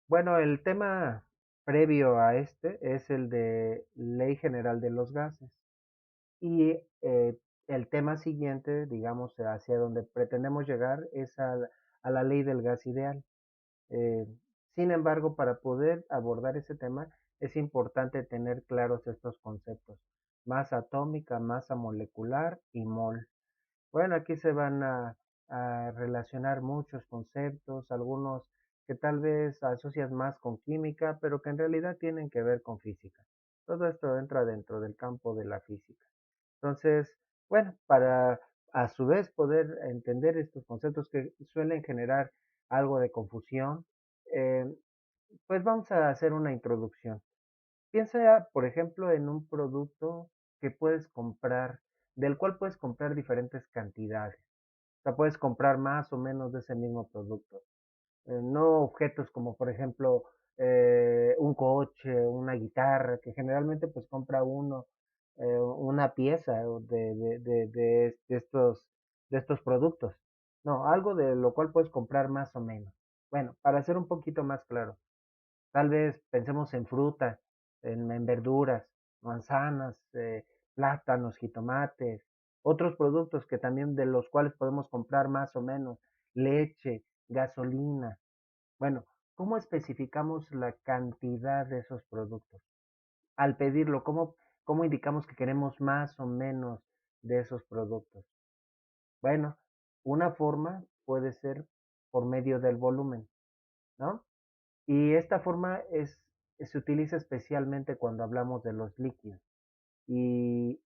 Bueno, el tema previo a este es el de Ley General de los Gases. Y el tema siguiente, digamos, hacia donde pretendemos llegar es a la ley del gas ideal. Eh, Sin embargo, para poder abordar ese tema es importante tener claros estos conceptos: masa atómica, masa molecular y mol. Bueno, aquí se van a relacionar muchos conceptos, algunos que tal vez asocias más con química, pero que en realidad tienen que ver con física. Todo esto entra dentro del campo de la física. Entonces, bueno, para a su vez poder entender estos conceptos que suelen generar algo de confusión, eh, pues vamos a hacer una introducción. Piensa, por ejemplo, en un producto que puedes comprar, del cual puedes comprar diferentes cantidades. O sea, puedes comprar más o menos de ese mismo producto. No objetos como, por ejemplo, un coche, una guitarra, que generalmente pues compra uno una pieza de estos productos. No, algo de lo cual puedes comprar más o menos. Bueno, para ser un poquito más claro, tal vez pensemos en frutas, en verduras, manzanas, plátanos, jitomates, otros productos que también de los cuales podemos comprar más o menos, leche, gasolina. Bueno, ¿cómo especificamos la cantidad de esos productos? Al pedirlo, ¿cómo indicamos que queremos más o menos de esos productos? Bueno, una forma puede ser por medio del volumen, ¿no? Y esta forma se utiliza especialmente cuando hablamos de los líquidos. Y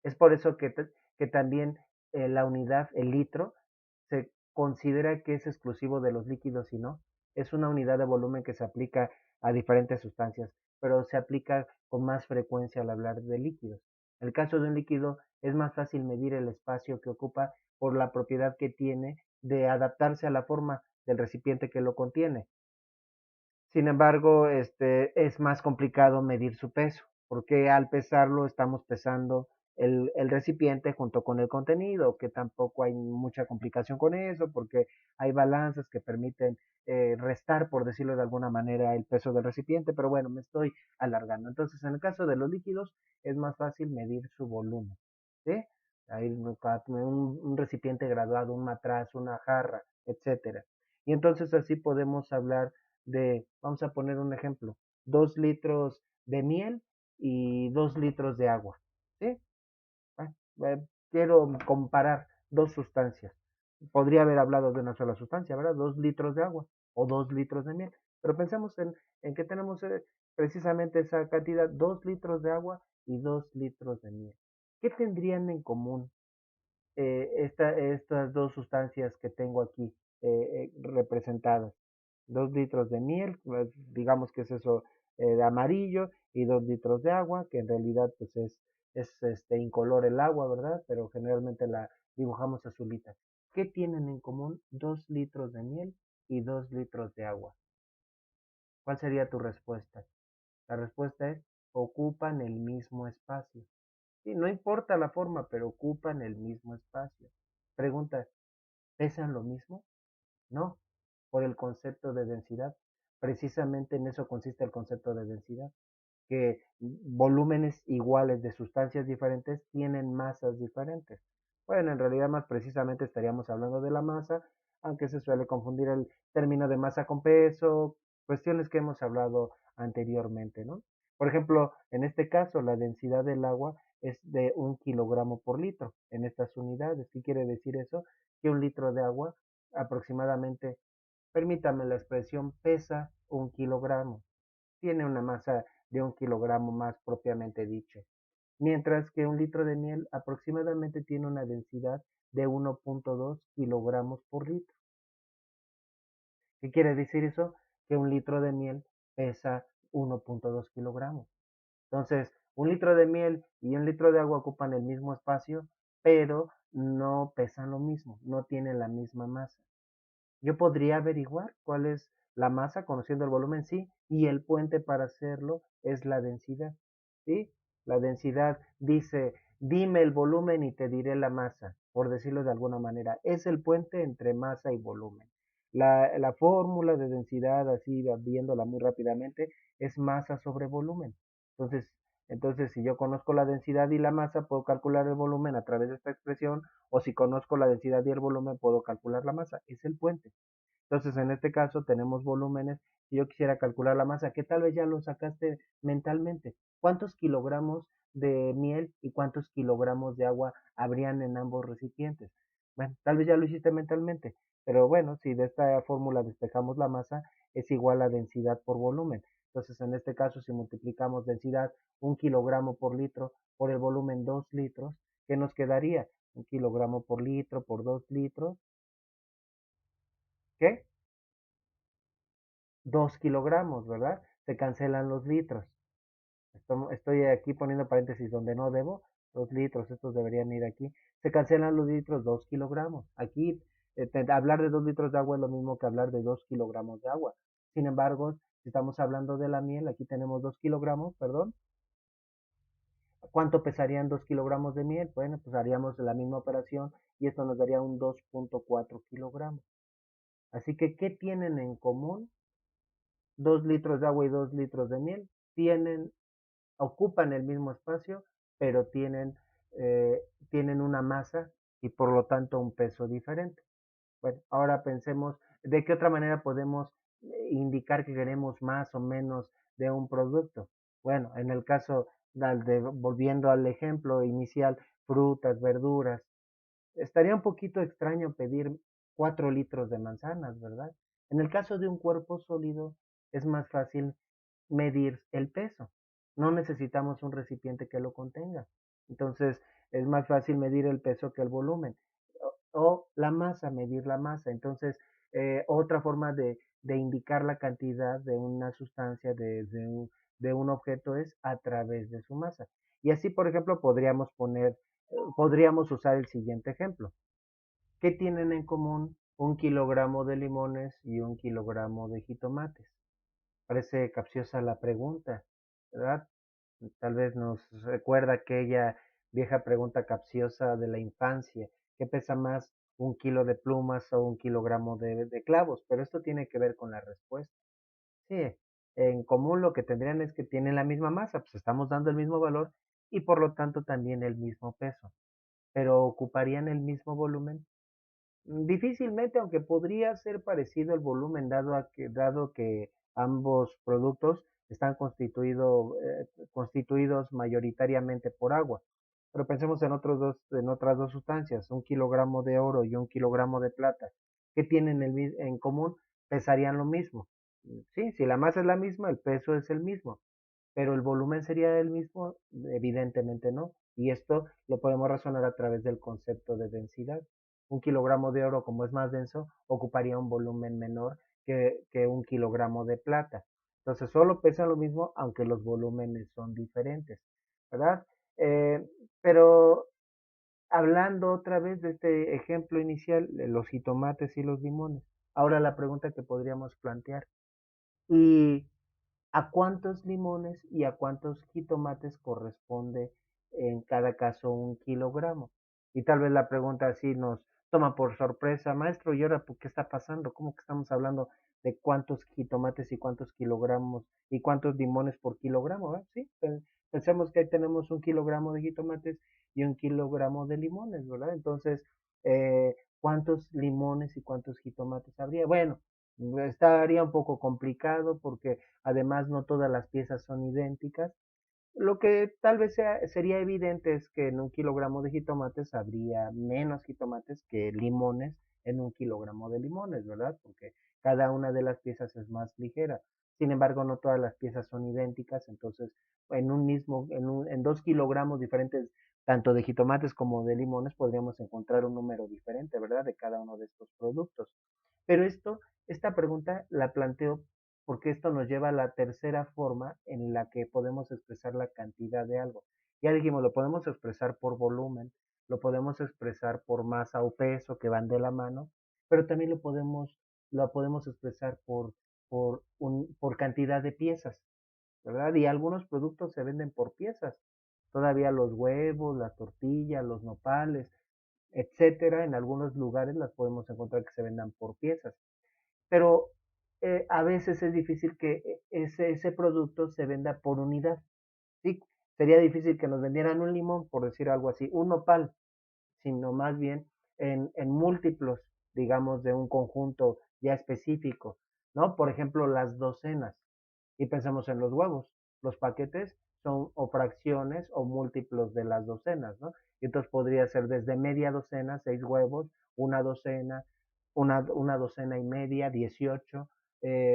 es por eso que también la unidad, el litro, se considera que es exclusivo de los líquidos y no. Es una unidad de volumen que se aplica a diferentes sustancias, pero se aplica con más frecuencia al hablar de líquidos. En el caso de un líquido es más fácil medir el espacio que ocupa por la propiedad que tiene de adaptarse a la forma del recipiente que lo contiene. Sin embargo, es más complicado medir su peso, porque al pesarlo estamos pesando el recipiente junto con el contenido, que tampoco hay mucha complicación con eso, porque hay balanzas que permiten restar, por decirlo de alguna manera, el peso del recipiente, pero bueno, me estoy alargando. Entonces, en el caso de los líquidos, es más fácil medir su volumen, ¿sí? Hay un recipiente graduado, un matraz, una jarra, etcétera. Y entonces así podemos hablar vamos a poner un ejemplo, 2 litros de miel y 2 litros de agua. ¿Sí? Ah, quiero comparar dos sustancias. Podría haber hablado de una sola sustancia, ¿verdad? 2 litros de agua o 2 litros de miel. Pero pensemos en que tenemos precisamente esa cantidad, 2 litros de agua y 2 litros de miel. ¿Qué tendrían en común estas dos sustancias que tengo aquí representadas? 2 litros de miel, pues, digamos que es eso de amarillo, y 2 litros de agua, que en realidad pues es incolor el agua, ¿verdad? Pero generalmente la dibujamos azulita. ¿Qué tienen en común 2 litros de miel y 2 litros de agua? ¿Cuál sería tu respuesta? La respuesta es: ocupan el mismo espacio. Sí, no importa la forma, pero ocupan el mismo espacio. Pregunta: ¿pesan lo mismo? No, por el concepto de densidad. Precisamente en eso consiste el concepto de densidad, que volúmenes iguales de sustancias diferentes tienen masas diferentes. Bueno, en realidad más precisamente estaríamos hablando de la masa, aunque se suele confundir el término de masa con peso, cuestiones que hemos hablado anteriormente, ¿no? Por ejemplo, en este caso, la densidad del agua es de 1 kilogramo por litro en estas unidades. ¿Qué quiere decir eso? Que un litro de agua aproximadamente, permítame la expresión, pesa 1 kilogramo. Tiene una masa de 1 kilogramo más propiamente dicho. Mientras que un litro de miel aproximadamente tiene una densidad de 1.2 kilogramos por litro. ¿Qué quiere decir eso? Que un litro de miel pesa 1.2 kilogramos. Entonces, un litro de miel y un litro de agua ocupan el mismo espacio, pero no pesan lo mismo, no tienen la misma masa. Yo podría averiguar cuál es la masa conociendo el volumen, sí, y el puente para hacerlo es la densidad, ¿sí? La densidad dice: dime el volumen y te diré la masa, por decirlo de alguna manera. Es el puente entre masa y volumen. La fórmula de densidad, así viéndola muy rápidamente, es masa sobre volumen. Entonces, entonces, si yo conozco la densidad y la masa, puedo calcular el volumen a través de esta expresión, o si conozco la densidad y el volumen, puedo calcular la masa. Es el puente. Entonces, en este caso tenemos volúmenes. Si yo quisiera calcular la masa, que tal vez ya lo sacaste mentalmente. ¿Cuántos kilogramos de miel y cuántos kilogramos de agua habrían en ambos recipientes? Bueno, tal vez ya lo hiciste mentalmente, pero bueno, si de esta fórmula despejamos la masa, es igual a densidad por volumen. Entonces, en este caso, si multiplicamos densidad 1 kilogramo por litro por el volumen 2 litros, ¿qué nos quedaría? 1 kilogramo por litro por 2 litros, ¿qué? 2 kilogramos, ¿verdad? Se cancelan los litros. Estoy aquí poniendo paréntesis donde no debo. 2 litros, estos deberían ir aquí. Se cancelan los litros, 2 kilogramos. Aquí hablar de 2 litros de agua es lo mismo que hablar de 2 kilogramos de agua. Sin embargo, si estamos hablando de la miel, aquí tenemos 2 kilogramos, perdón. ¿Cuánto pesarían 2 kilogramos de miel? Bueno, pues haríamos la misma operación y esto nos daría un 2,4 kilogramos. Así que, ¿qué tienen en común 2 litros de agua y 2 litros de miel? Tienen Ocupan el mismo espacio, pero eh, tienen una masa y por lo tanto un peso diferente. Bueno, ahora pensemos de qué otra manera podemos indicar que queremos más o menos de un producto. Bueno, en el caso volviendo al ejemplo inicial, frutas, verduras, estaría un poquito extraño pedir 4 litros de manzanas, ¿verdad? En el caso de un cuerpo sólido, es más fácil medir el peso. No necesitamos un recipiente que lo contenga. Entonces, es más fácil medir el peso que el volumen. O la masa, medir la masa. Entonces, otra forma de indicar la cantidad de una sustancia, de un objeto, es a través de su masa. Y así, por ejemplo, podríamos usar el siguiente ejemplo. ¿Qué tienen en común 1 kilogramo de limones y 1 kilogramo de jitomates? Parece capciosa la pregunta, ¿verdad? Tal vez nos recuerda aquella vieja pregunta capciosa de la infancia: ¿qué pesa más, 1 kilo de plumas o 1 kilogramo de clavos? Pero esto tiene que ver con la respuesta. Sí, en común lo que tendrían es que tienen la misma masa, pues estamos dando el mismo valor y por lo tanto también el mismo peso, pero ¿ocuparían el mismo volumen? Difícilmente, aunque podría ser parecido el volumen dado que ambos productos están constituidos mayoritariamente por agua. Pero pensemos en otras dos sustancias, 1 kilogramo de oro y 1 kilogramo de plata. ¿Qué tienen en común? Pesarían lo mismo. Sí, si la masa es la misma, el peso es el mismo, pero el volumen sería el mismo, evidentemente no. Y esto lo podemos razonar a través del concepto de densidad. 1 kilogramo de oro, como es más denso, ocuparía un volumen menor que 1 kilogramo de plata. Entonces solo pesan lo mismo, aunque los volúmenes son diferentes, ¿verdad? Eh, pero hablando otra vez de este ejemplo inicial, de los jitomates y los limones, ahora la pregunta que podríamos plantear: ¿y a cuántos limones y a cuántos jitomates corresponde en cada caso 1 kilogramo? Y tal vez la pregunta así nos toma por sorpresa: maestro, ¿y ahora por qué está pasando? ¿Cómo que estamos hablando de cuántos jitomates y cuántos kilogramos y cuántos limones por kilogramo? Sí, pensemos que ahí tenemos 1 kilogramo de jitomates y 1 kilogramo de limones, ¿verdad? Entonces, ¿cuántos limones y cuántos jitomates habría? Bueno, estaría un poco complicado porque además no todas las piezas son idénticas. Lo que tal vez sería evidente es que en 1 kilogramo de jitomates habría menos jitomates que limones en 1 kilogramo de limones, ¿verdad? Porque cada una de las piezas es más ligera. Sin embargo, no todas las piezas son idénticas, entonces en 2 kilogramos diferentes, tanto de jitomates como de limones, podríamos encontrar un número diferente, ¿verdad? De cada uno de estos productos. Pero esta pregunta la planteo porque esto nos lleva a la tercera forma en la que podemos expresar la cantidad de algo. Ya dijimos, lo podemos expresar por volumen, lo podemos expresar por masa o peso, que van de la mano, pero también lo podemos expresar por cantidad de piezas, ¿verdad? Y algunos productos se venden por piezas. Todavía los huevos, la tortilla, los nopales, etcétera, en algunos lugares las podemos encontrar que se vendan por piezas. pero a veces es difícil que ese producto se venda por unidad. ¿Sí? Sería difícil que nos vendieran un limón, por decir algo así, un nopal, sino más bien en múltiplos, digamos, de un conjunto ya específico, ¿no? Por ejemplo, las docenas. Y pensemos en los huevos. Los paquetes son o fracciones o múltiplos de las docenas, ¿no? Y entonces podría ser desde media docena, 6 huevos, una docena, una docena y media, 18,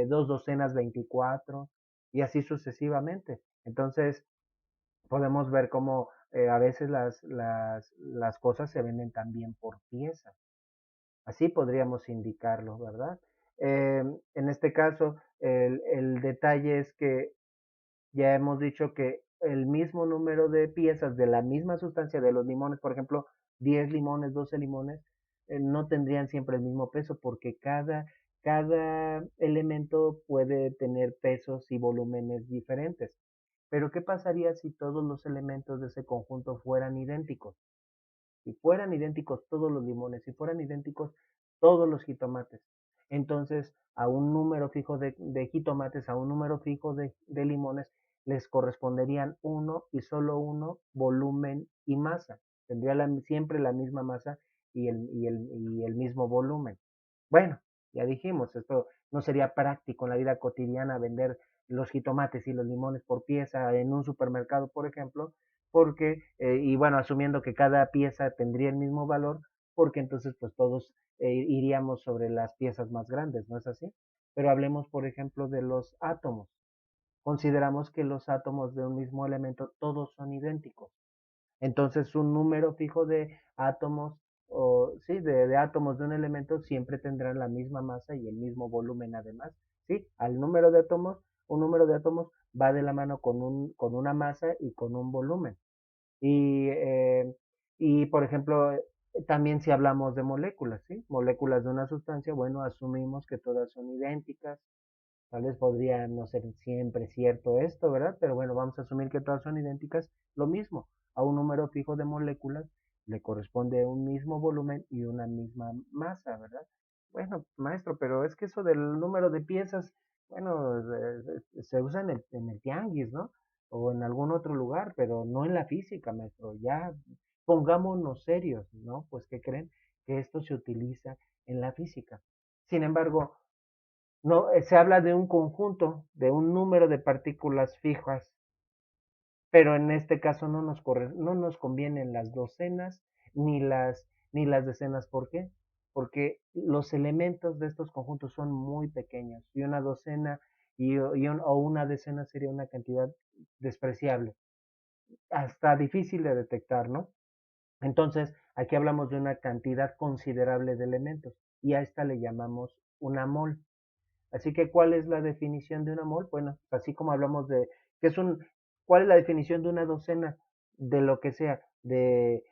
dos docenas, 24, y así sucesivamente. Entonces, podemos ver cómo a veces las cosas se venden también por pieza. Así podríamos indicarlo, ¿verdad? En este caso, el detalle es que ya hemos dicho que el mismo número de piezas de la misma sustancia de los limones, por ejemplo, 10 limones, 12 limones, no tendrían siempre el mismo peso porque cada elemento puede tener pesos y volúmenes diferentes. Pero ¿qué pasaría si todos los elementos de ese conjunto fueran idénticos? Si fueran idénticos todos los limones, si fueran idénticos todos los jitomates, entonces a un número fijo de jitomates, a un número fijo de limones, les corresponderían uno y solo uno volumen y masa. Tendría siempre la misma masa y el mismo volumen. Bueno, ya dijimos, esto no sería práctico en la vida cotidiana vender los jitomates y los limones por pieza en un supermercado, por ejemplo, porque, y bueno, asumiendo que cada pieza tendría el mismo valor, porque entonces pues todos iríamos sobre las piezas más grandes, ¿no es así? Pero hablemos, por ejemplo, de los átomos. Consideramos que los átomos de un mismo elemento todos son idénticos. Entonces, un número fijo de átomos, o sí, de átomos de un elemento siempre tendrán la misma masa y el mismo volumen además. Sí, al número de átomos, un número de átomos va de la mano con una masa y con un volumen. Y, por ejemplo, también si hablamos de moléculas, ¿sí? Moléculas de una sustancia, bueno, asumimos que todas son idénticas. Tal vez podría no ser siempre cierto esto, ¿verdad? Pero bueno, vamos a asumir que todas son idénticas. Lo mismo, a un número fijo de moléculas le corresponde un mismo volumen y una misma masa, ¿verdad? Bueno, maestro, pero es que eso del número de piezas, bueno, se usa en el tianguis, ¿no? O en algún otro lugar, pero no en la física, maestro. Ya pongámonos serios, ¿no? Pues, ¿qué creen? Que esto se utiliza en la física. Sin embargo, no, se habla de un conjunto, de un número de partículas fijas, pero en este caso no nos convienen las docenas ni las decenas. ¿Por qué? Porque los elementos de estos conjuntos son muy pequeños y una docena o una decena sería una cantidad despreciable, hasta difícil de detectar, ¿no? Entonces, aquí hablamos de una cantidad considerable de elementos y a esta le llamamos una mol. Así que, ¿cuál es la definición de una mol? Bueno, así como hablamos de, ¿qué es cuál es la definición de una docena de lo que sea, de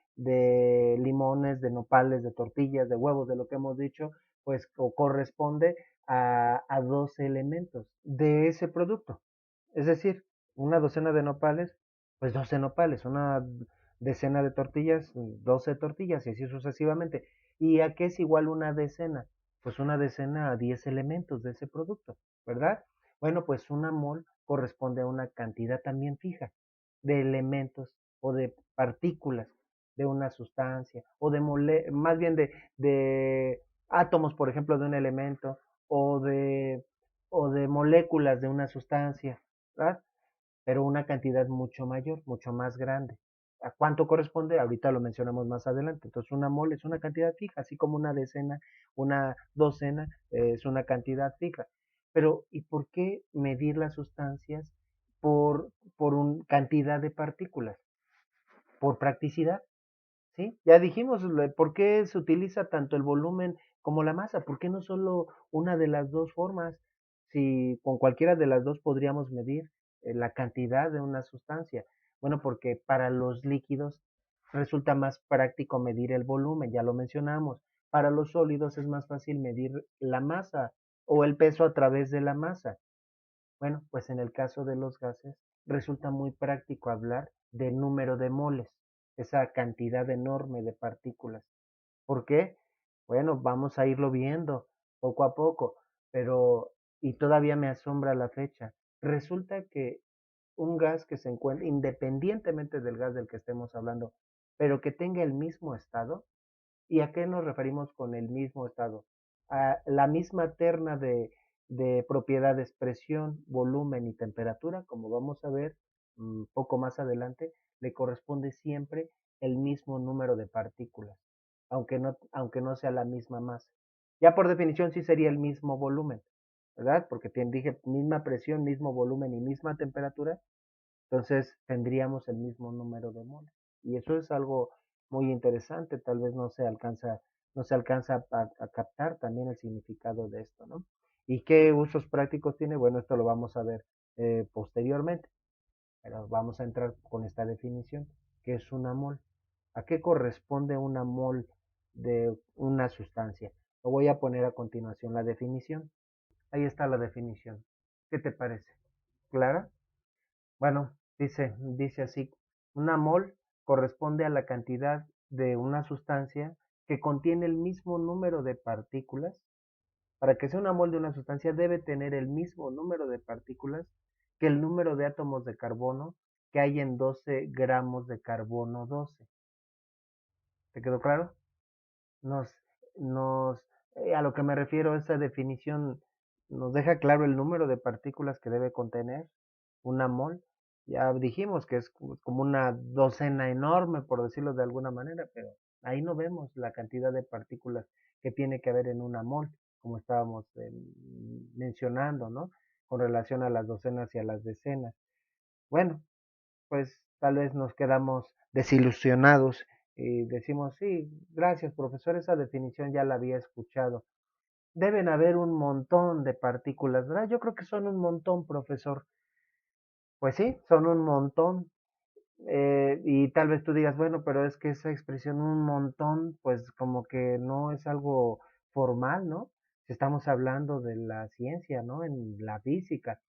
limones, de nopales, de tortillas, de huevos, de lo que hemos dicho, pues corresponde a 12 elementos de ese producto. Es decir, una docena de nopales, pues 12 nopales, una decena de tortillas, 12 tortillas, y así sucesivamente. ¿Y a qué es igual una decena? Pues una decena a 10 elementos de ese producto, ¿verdad? Bueno, pues una mol corresponde a una cantidad también fija de elementos o de partículas de una sustancia, o más bien de átomos, por ejemplo, de un elemento, o de, o de moléculas de una sustancia, ¿verdad? Pero una cantidad mucho mayor, mucho más grande. ¿A cuánto corresponde? Ahorita lo mencionamos más adelante. Entonces, una mol es una cantidad fija, así como una decena, una docena es una cantidad fija. Pero, ¿y por qué medir las sustancias por una cantidad de partículas? Por practicidad. ¿Sí? Ya dijimos por qué se utiliza tanto el volumen como la masa, por qué no solo una de las dos formas, si con cualquiera de las dos podríamos medir la cantidad de una sustancia. Bueno, porque para los líquidos resulta más práctico medir el volumen, ya lo mencionamos. Para los sólidos es más fácil medir la masa o el peso a través de la masa. Bueno, pues en el caso de los gases resulta muy práctico hablar de número de moles, esa cantidad enorme de partículas. ¿Por qué? Bueno, vamos a irlo viendo poco a poco. pero, y todavía me asombra la fecha, resulta que un gas que se encuentra, independientemente del gas del que estemos hablando, pero que tenga el mismo estado. ¿Y a qué nos referimos con el mismo estado? A la misma terna de propiedades, presión, volumen y temperatura, como vamos a ver poco más adelante, le corresponde siempre el mismo número de partículas, aunque no sea la misma masa. Ya por definición sí sería el mismo volumen, ¿verdad? Porque dije misma presión, mismo volumen y misma temperatura, entonces tendríamos el mismo número de moles. Y eso es algo muy interesante, tal vez no se alcanza a captar también el significado de esto, ¿no? ¿Y qué usos prácticos tiene? Bueno, esto lo vamos a ver posteriormente, pero vamos a entrar con esta definición, que es una mol. ¿A qué corresponde una mol de una sustancia? Lo voy a poner a continuación la definición. Ahí está la definición. ¿Qué te parece? ¿Clara? Bueno, dice así, una mol corresponde a la cantidad de una sustancia que contiene el mismo número de partículas. Para que sea una mol de una sustancia debe tener el mismo número de partículas que el número de átomos de carbono que hay en 12 gramos de carbono 12. ¿Te quedó claro? Nos, a lo que me refiero, esa definición nos deja claro el número de partículas que debe contener una mol. Ya dijimos que es como una docena enorme, por decirlo de alguna manera, pero ahí no vemos la cantidad de partículas que tiene que haber en una mol, como estábamos mencionando, ¿no? Con relación a las docenas y a las decenas. Bueno, pues tal vez nos quedamos desilusionados y decimos, sí, gracias profesor, esa definición ya la había escuchado. Deben haber un montón de partículas, ¿verdad? Yo creo que son un montón, profesor. Pues sí, son un montón. Y tal vez tú digas, bueno, pero es que esa expresión un montón, pues como que no es algo formal, ¿no? Si estamos hablando de la ciencia, ¿no? En la física.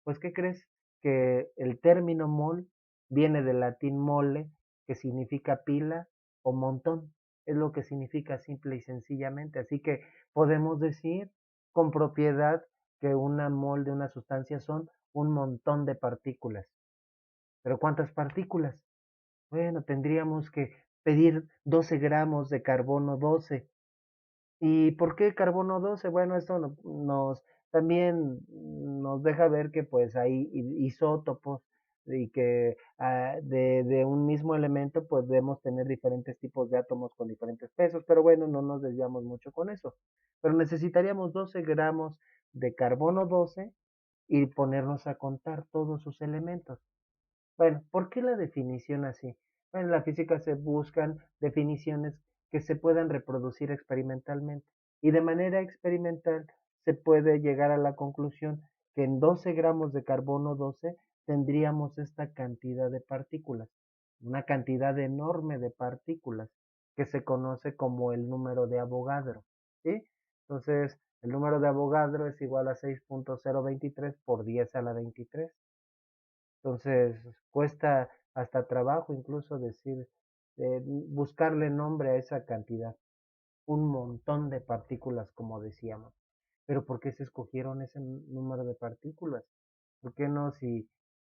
Pues, ¿qué crees? Que el término mol viene del latín mole, que significa pila o montón. Es lo que significa simple y sencillamente. Así que podemos decir con propiedad que una mol de una sustancia son un montón de partículas. ¿Pero cuántas partículas? Bueno, tendríamos que pedir 12 gramos de carbono 12. ¿Y por qué carbono 12? Bueno, esto también nos deja ver que pues hay isótopos y que de un mismo elemento podemos tener diferentes tipos de átomos con diferentes pesos, pero bueno, no nos desviamos mucho con eso. Pero necesitaríamos 12 gramos de carbono 12 y ponernos a contar todos sus elementos. Bueno, ¿por qué la definición así? Bueno, en la física se buscan definiciones que se puedan reproducir experimentalmente y de manera experimental se puede llegar a la conclusión que en 12 gramos de carbono 12 tendríamos esta cantidad de partículas, una cantidad enorme de partículas que se conoce como el número de Avogadro, ¿sí? Entonces, el número de Avogadro es igual a 6.023 por 10 a la 23. Entonces, cuesta hasta trabajo incluso decir, buscarle nombre a esa cantidad. Un montón de partículas, como decíamos. Pero ¿por qué se escogieron ese número de partículas? ¿Por qué no si,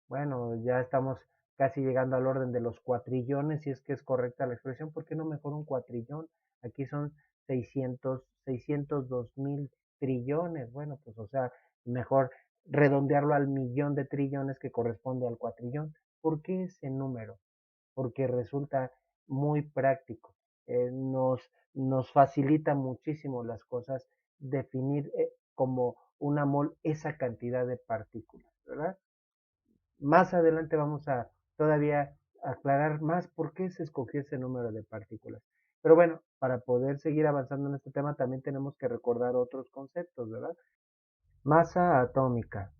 bueno, ya estamos casi llegando al orden de los cuatrillones, si es que es correcta la expresión, ¿por qué no mejor un cuatrillón? Aquí son 602.000 trillones. Bueno, pues o sea, mejor redondearlo al millón de trillones que corresponde al cuatrillón. ¿Por qué ese número? Porque resulta muy práctico. Nos facilita muchísimo las cosas definir como una mol esa cantidad de partículas, ¿verdad? Más adelante vamos a todavía aclarar más por qué se escogió ese número de partículas. Pero bueno, para poder seguir avanzando en este tema también tenemos que recordar otros conceptos, ¿verdad? Masa atómica.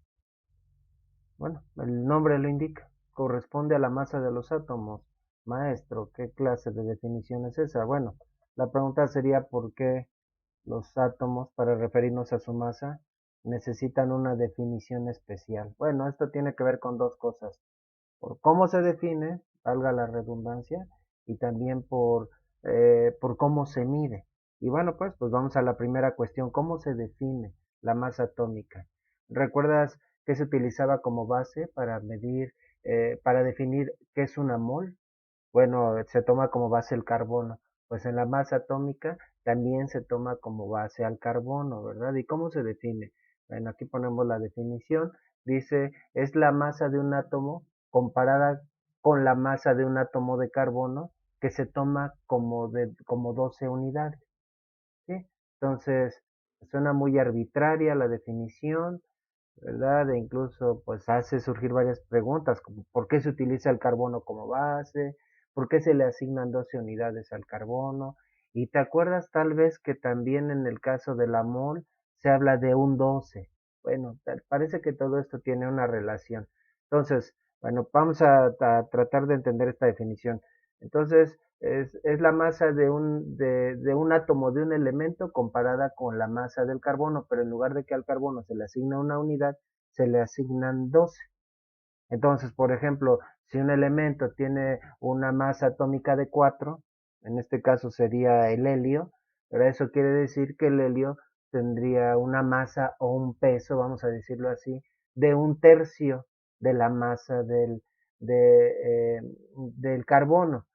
Bueno, el nombre lo indica. Corresponde a la masa de los átomos. Maestro, ¿qué clase de definición es esa? Bueno, la pregunta sería por qué los átomos, para referirnos a su masa, necesitan una definición especial. Bueno, esto tiene que ver con dos cosas. Por cómo se define, valga la redundancia, y también por cómo se mide. Y bueno, pues vamos a la primera cuestión. ¿Cómo se define la masa atómica. ¿Recuerdas qué se utilizaba como base para medir, para definir qué es una mol? Bueno, se toma como base el carbono. Pues en la masa atómica también se toma como base al carbono, ¿verdad? ¿Y cómo se define? Bueno, aquí ponemos la definición. Dice, es la masa de un átomo comparada con la masa de un átomo de carbono que se toma como 12 unidades, ¿sí? Entonces, suena muy arbitraria la definición, ¿verdad? E incluso pues hace surgir varias preguntas, como ¿por qué se utiliza el carbono como base? ¿Por qué se le asignan 12 unidades al carbono? Y te acuerdas tal vez que también en el caso de la mol se habla de un 12. Bueno, parece que todo esto tiene una relación. Entonces, bueno, vamos a tratar de entender esta definición. Entonces, es la masa de un átomo de un elemento comparada con la masa del carbono, pero en lugar de que al carbono se le asigna una unidad, se le asignan 12. Entonces, por ejemplo, si un elemento tiene una masa atómica de 4, en este caso sería el helio, pero eso quiere decir que el helio tendría una masa o un peso, vamos a decirlo así, de un tercio de la masa del carbono.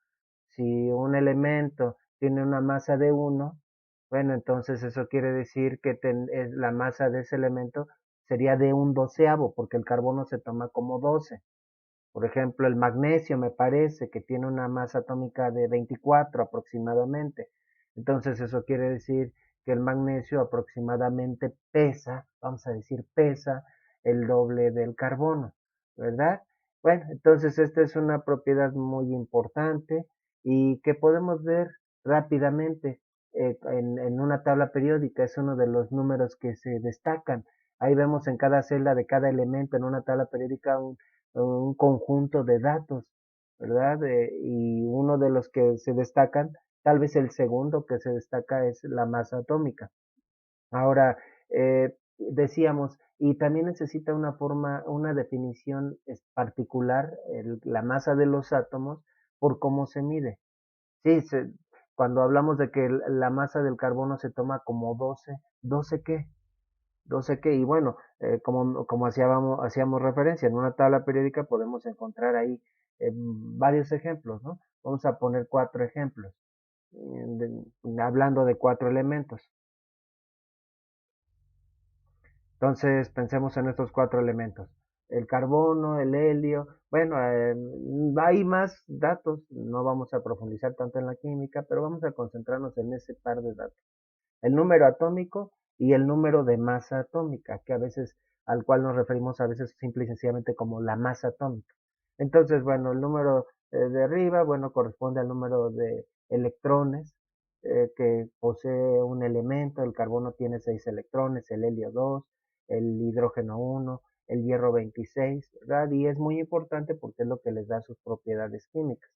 Si un elemento tiene una masa de 1, bueno, entonces eso quiere decir que la masa de ese elemento sería de un doceavo, porque el carbono se toma como 12. Por ejemplo, el magnesio me parece que tiene una masa atómica de 24 aproximadamente. Entonces eso quiere decir que el magnesio aproximadamente pesa, vamos a decir, pesa el doble del carbono, ¿verdad? Bueno, entonces esta es una propiedad muy importante y que podemos ver rápidamente en una tabla periódica. Es uno de los números que se destacan. Ahí vemos en cada celda de cada elemento en una tabla periódica un conjunto de datos, ¿verdad? Y uno de los que se destacan, tal vez el segundo que se destaca es la masa atómica. Ahora, decíamos, y también necesita una forma, una definición particular, la masa de los átomos, por cómo se mide. Sí, cuando hablamos de que la masa del carbono se toma como 12, ¿12 qué? 12 que, y bueno, como hacíamos referencia, en una tabla periódica podemos encontrar ahí varios ejemplos, ¿no? Vamos a poner 4 ejemplos, hablando de 4 elementos. Entonces, pensemos en estos 4 elementos. El carbono, el helio, bueno, hay más datos, no vamos a profundizar tanto en la química, pero vamos a concentrarnos en ese par de datos. El número atómico y el número de masa atómica, que a veces, al cual nos referimos a veces simple y sencillamente como la masa atómica. Entonces, bueno, el número de arriba, bueno, corresponde al número de electrones que posee un elemento. El carbono tiene 6 electrones, el helio 2, el hidrógeno 1, el hierro 26, ¿verdad? Y es muy importante porque es lo que les da sus propiedades químicas.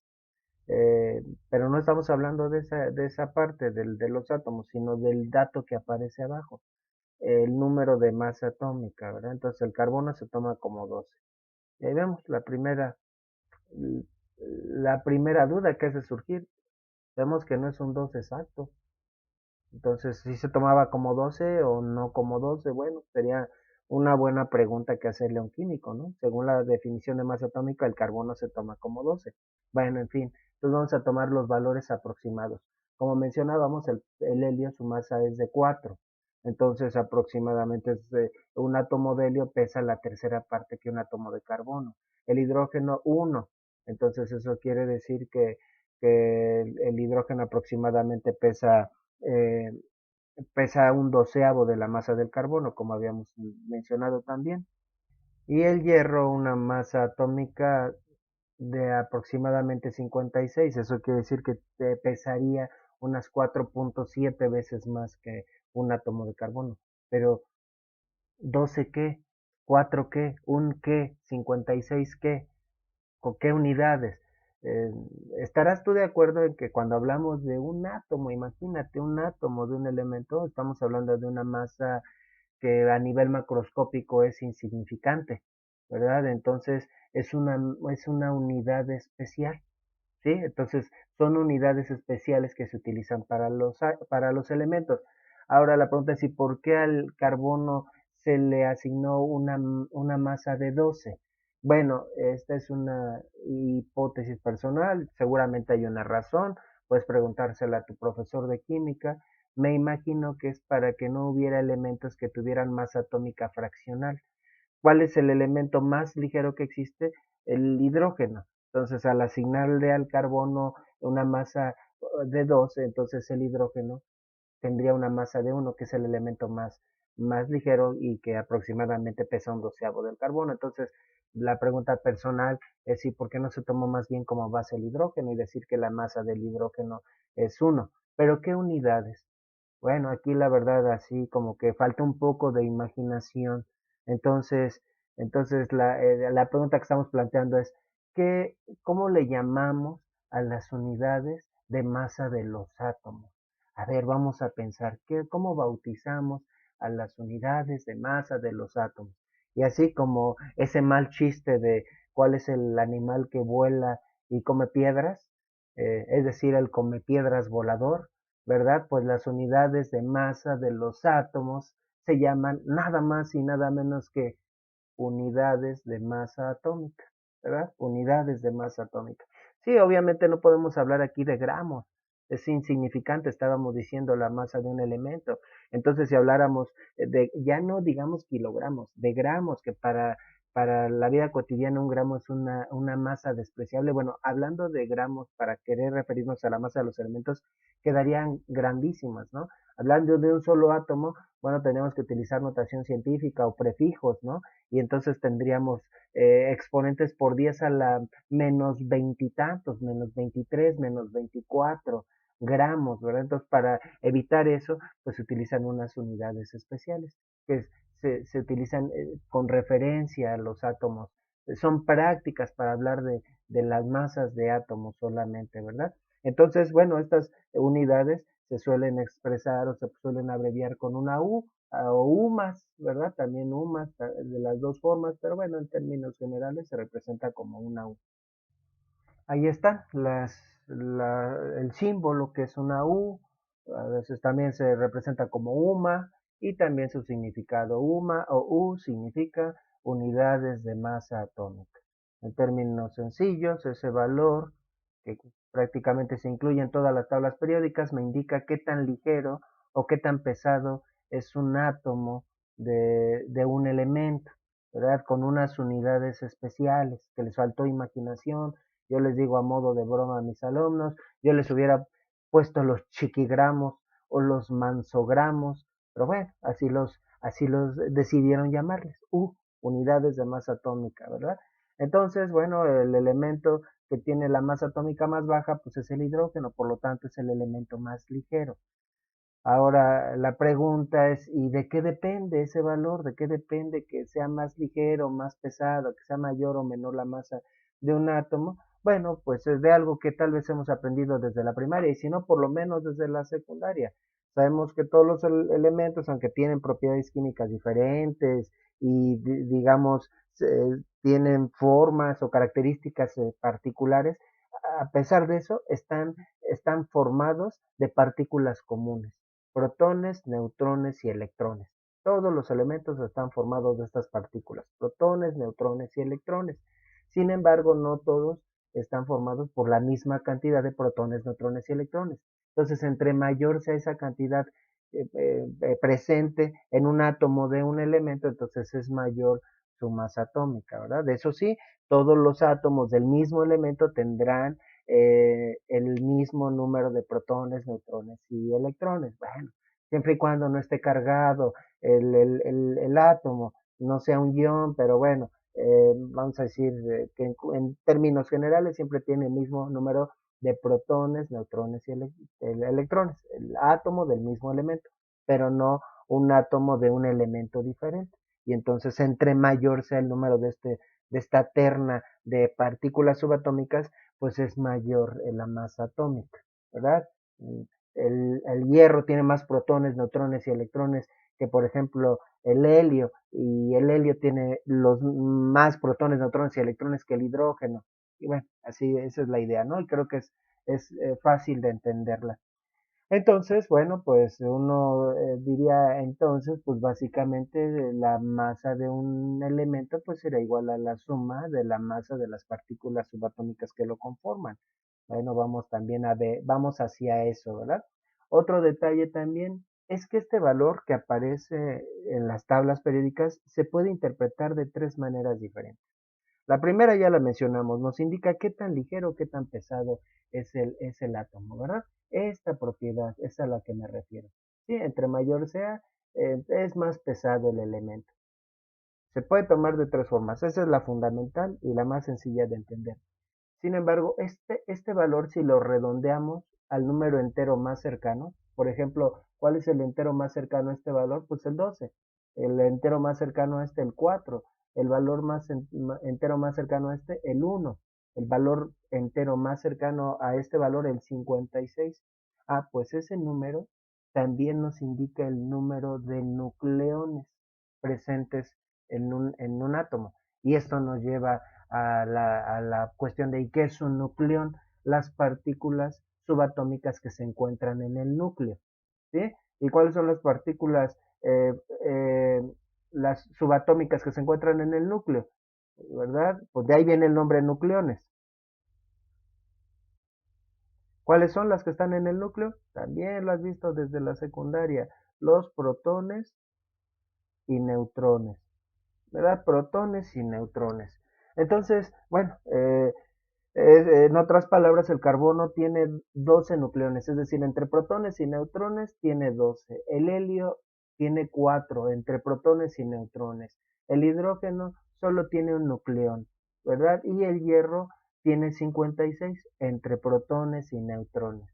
Pero no estamos hablando de esa parte de los átomos, sino del dato que aparece abajo, el número de masa atómica, ¿verdad? Entonces el carbono se toma como 12. Y ahí vemos la primera duda que hace surgir. Vemos que no es un 12 exacto. Entonces, si se tomaba como 12 o no como 12, bueno, sería una buena pregunta que hacerle a un químico, ¿no? Según la definición de masa atómica, el carbono se toma como 12. Bueno, en fin, entonces vamos a tomar los valores aproximados. Como mencionábamos, el helio, su masa es de 4. Entonces, aproximadamente un átomo de helio pesa la tercera parte que un átomo de carbono. El hidrógeno, 1. Entonces, eso quiere decir que el hidrógeno aproximadamente eh, pesa un doceavo de la masa del carbono, como habíamos mencionado también. Y el hierro, una masa atómica de aproximadamente 56. Eso quiere decir que pesaría unas 4.7 veces más que un átomo de carbono. Pero 12 qué, 4 qué, un qué, 56 qué, con qué unidades. Eh, ¿Estarás tú de acuerdo en que cuando hablamos de un átomo, imagínate un átomo de un elemento, estamos hablando de una masa que a nivel macroscópico es insignificante, ¿verdad? Entonces es una unidad especial, ¿sí? Entonces son unidades especiales que se utilizan para los elementos. Ahora la pregunta es, ¿y por qué al carbono se le asignó una masa de 12? Bueno, esta es una hipótesis personal, seguramente hay una razón, puedes preguntársela a tu profesor de química. Me imagino que es para que no hubiera elementos que tuvieran masa atómica fraccional. ¿Cuál es el elemento más ligero que existe? El hidrógeno. Entonces, al asignarle al carbono una masa de 12, entonces el hidrógeno tendría una masa de 1, que es el elemento más ligero y que aproximadamente pesa un doceavo del carbono. Entonces, la pregunta personal es si por qué no se tomó más bien como base el hidrógeno y decir que la masa del hidrógeno es 1. Pero ¿qué unidades? Bueno, aquí la verdad así como que falta un poco de imaginación. Entonces, entonces la pregunta que estamos planteando es, ¿qué, ¿cómo le llamamos a las unidades de masa de los átomos? A ver, vamos a pensar, ¿cómo bautizamos a las unidades de masa de los átomos? Y así como ese mal chiste de cuál es el animal que vuela y come piedras, es decir, el come piedras volador, ¿verdad? Pues las unidades de masa de los átomos se llaman nada más y nada menos que unidades de masa atómica, ¿verdad? Unidades de masa atómica. Sí, obviamente no podemos hablar aquí de gramos, es insignificante, estábamos diciendo la masa de un elemento. Entonces, si habláramos de, ya no digamos kilogramos, de gramos, que para la vida cotidiana un gramo es una masa despreciable. Bueno, hablando de gramos, para querer referirnos a la masa de los elementos, quedarían grandísimas, ¿no? Hablando de un solo átomo, bueno, tenemos que utilizar notación científica o prefijos, ¿no? Y entonces tendríamos exponentes por 10 a la menos veintitantos, menos 23, menos 24 gramos, ¿verdad? Entonces, para evitar eso, pues se utilizan unas unidades especiales que se utilizan con referencia a los átomos. Son prácticas para hablar de las masas de átomos solamente, ¿verdad? Entonces, bueno, estas unidades se suelen expresar o se suelen abreviar con una U o UMAS, ¿verdad? También UMAS de las dos formas, pero bueno, en términos generales se representa como una U. Ahí está el símbolo que es una U, a veces también se representa como UMA y también su significado. UMA o U significa unidades de masa atómica. En términos sencillos, ese valor que prácticamente se incluye en todas las tablas periódicas me indica qué tan ligero o qué tan pesado es un átomo de un elemento, ¿verdad? Con unas unidades especiales, que les faltó imaginación. Yo les digo a modo de broma a mis alumnos, yo les hubiera puesto los chiquigramos o los mansogramos, pero bueno, así los decidieron llamarles, unidades de masa atómica, ¿verdad? Entonces, bueno, el elemento que tiene la masa atómica más baja, pues es el hidrógeno, por lo tanto es el elemento más ligero. Ahora, la pregunta es, ¿y de qué depende ese valor? ¿De qué depende que sea más ligero, más pesado, que sea mayor o menor la masa de un átomo? Bueno, pues es de algo que tal vez hemos aprendido desde la primaria y si no, por lo menos desde la secundaria. Sabemos que todos los elementos, aunque tienen propiedades químicas diferentes y digamos, tienen formas o características particulares, a pesar de eso, están formados de partículas comunes, protones, neutrones y electrones. Todos los elementos están formados de estas partículas, protones, neutrones y electrones. Sin embargo, no todos están formados por la misma cantidad de protones, neutrones y electrones. Entonces, entre mayor sea esa cantidad presente en un átomo de un elemento, entonces es mayor su masa atómica, ¿verdad? Eso sí, todos los átomos del mismo elemento tendrán el mismo número de protones, neutrones y electrones. Bueno, siempre y cuando no esté cargado el átomo, no sea un ion, pero bueno, vamos a decir que en términos generales siempre tiene el mismo número de protones, neutrones y electrones, el átomo del mismo elemento, pero no un átomo de un elemento diferente. Y entonces, entre mayor sea el número de esta terna de partículas subatómicas, pues es mayor la masa atómica, ¿verdad? El hierro tiene más protones, neutrones y electrones que, por ejemplo, el helio, y el helio tiene los más protones, neutrones y electrones que el hidrógeno. Y bueno, así esa es la idea, ¿no? Y creo que es fácil de entenderla. Entonces, bueno, pues uno diría entonces, pues básicamente la masa de un elemento pues será igual a la suma de la masa de las partículas subatómicas que lo conforman. Bueno, vamos también a ver, vamos hacia eso, ¿verdad? Otro detalle también es que este valor que aparece en las tablas periódicas se puede interpretar de tres maneras diferentes. La primera ya la mencionamos, nos indica qué tan ligero, qué tan pesado es el átomo, ¿verdad? Esta propiedad es a la que me refiero. Sí, entre mayor sea, es más pesado el elemento. Se puede tomar de tres formas. Esa es la fundamental y la más sencilla de entender. Sin embargo, este valor, si lo redondeamos al número entero más cercano, por ejemplo, ¿cuál es el entero más cercano a este valor? Pues el 12. El entero más cercano a este, el 4. El valor entero más cercano a este, el 1. El valor entero más cercano a este valor, el 56. Ah, pues ese número también nos indica el número de nucleones presentes en un átomo. Y esto nos lleva a la cuestión de qué es un nucleón, las partículas subatómicas que se encuentran en el núcleo, ¿sí? ¿Y cuáles son las partículas eh, eh, las subatómicas que se encuentran en el núcleo? ¿Verdad? Pues de ahí viene el nombre nucleones. ¿Cuáles son las que están en el núcleo? También lo has visto desde la secundaria, los protones y neutrones, ¿verdad? Protones y neutrones. Entonces, bueno, en otras palabras, el carbono tiene 12 nucleones, es decir, entre protones y neutrones tiene 12. El helio tiene 4 entre protones y neutrones. El hidrógeno solo tiene un nucleón, ¿verdad? Y el hierro tiene 56 entre protones y neutrones.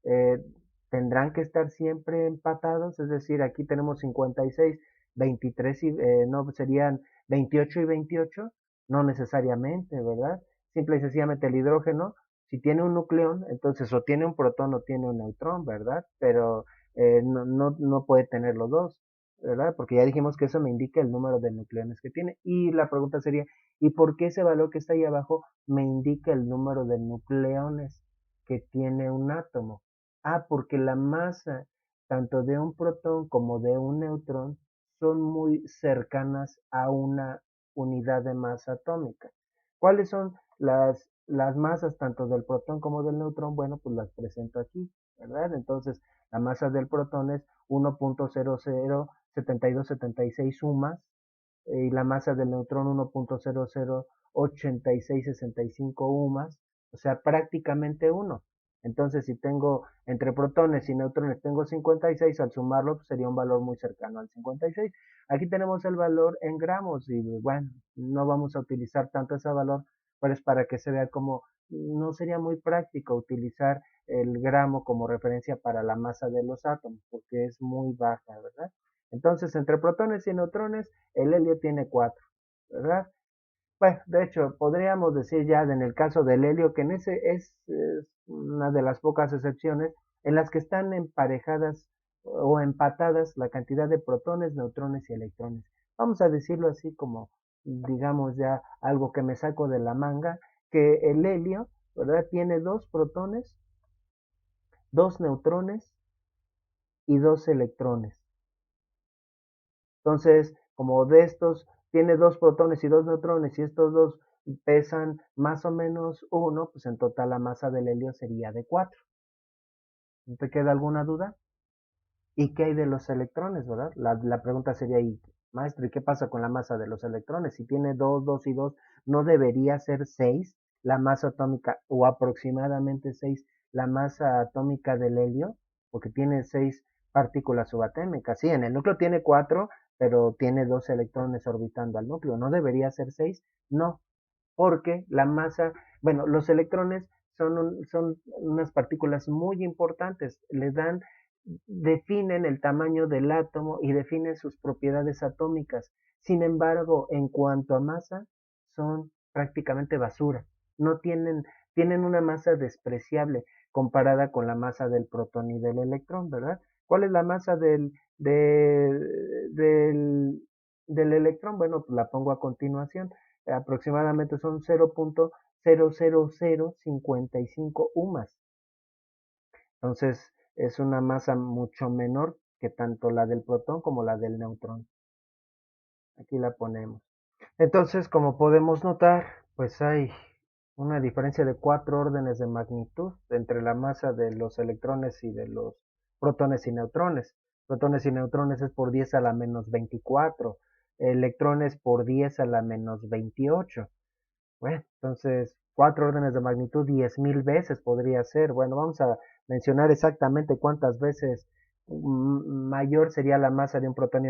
eh, Tendrán que estar siempre empatados, es decir, aquí tenemos 56, 23 y no serían 28 y 28, no necesariamente, ¿verdad? Simple y sencillamente el hidrógeno, si tiene un nucleón, entonces o tiene un protón o tiene un neutrón, ¿verdad? Pero no puede tener los dos, ¿verdad? Porque ya dijimos que eso me indica el número de nucleones que tiene. Y la pregunta sería, ¿y por qué ese valor que está ahí abajo me indica el número de nucleones que tiene un átomo? Ah, porque la masa tanto de un protón como de un neutrón son muy cercanas a una unidad de masa atómica. ¿Cuáles son las masas tanto del protón como del neutrón? Bueno, pues las presento aquí, ¿verdad? Entonces, la masa del protón es 1.007276 sumas y la masa del neutrón 1.008665 UMAS, o sea, prácticamente uno. Entonces, si tengo entre protones y neutrones, tengo 56, al sumarlo pues sería un valor muy cercano al 56. Aquí tenemos el valor en gramos y bueno, no vamos a utilizar tanto ese valor, pero es para que se vea como no sería muy práctico utilizar el gramo como referencia para la masa de los átomos, porque es muy baja, ¿verdad? Entonces, entre protones y neutrones, el helio tiene 4, ¿verdad? Bueno, de hecho, podríamos decir ya en el caso del helio que en ese es una de las pocas excepciones en las que están emparejadas o empatadas la cantidad de protones, neutrones y electrones. Vamos a decirlo así como, digamos ya algo que me saco de la manga, que el helio, ¿verdad? Tiene dos protones, dos neutrones y dos electrones. Entonces, como de estos tiene dos protones y dos neutrones y estos dos pesan más o menos uno, pues en total la masa del helio sería de 4. ¿No te queda alguna duda? ¿Y qué hay de los electrones, verdad? La pregunta sería ahí, maestro, ¿y qué pasa con la masa de los electrones? Si tiene 2, 2 y 2, ¿no debería ser 6 la masa atómica o aproximadamente 6 la masa atómica del helio? Porque tiene 6 partículas subatómicas. Sí, en el núcleo tiene 4, pero tiene 2 electrones orbitando al núcleo. ¿No debería ser 6? No, porque la masa, bueno, los electrones son unas partículas muy importantes, le dan, definen el tamaño del átomo y definen sus propiedades atómicas. Sin embargo, en cuanto a masa, son prácticamente basura. No tienen una masa despreciable comparada con la masa del protón y del electrón, ¿verdad? ¿Cuál es la masa del, del electrón? Bueno, pues la pongo a continuación, aproximadamente son 0.00055 UMAS. Entonces, es una masa mucho menor que tanto la del protón como la del neutrón. Aquí la ponemos. Entonces, como podemos notar, pues hay una diferencia de 4 órdenes de magnitud entre la masa de los electrones y de los protones y neutrones. Protones y neutrones es por 10 a la menos 24, electrones por 10 a la menos 28. Bueno, entonces 4 órdenes de magnitud, 10.000 veces podría ser. Bueno, vamos a mencionar exactamente cuántas veces mayor sería la masa de un protón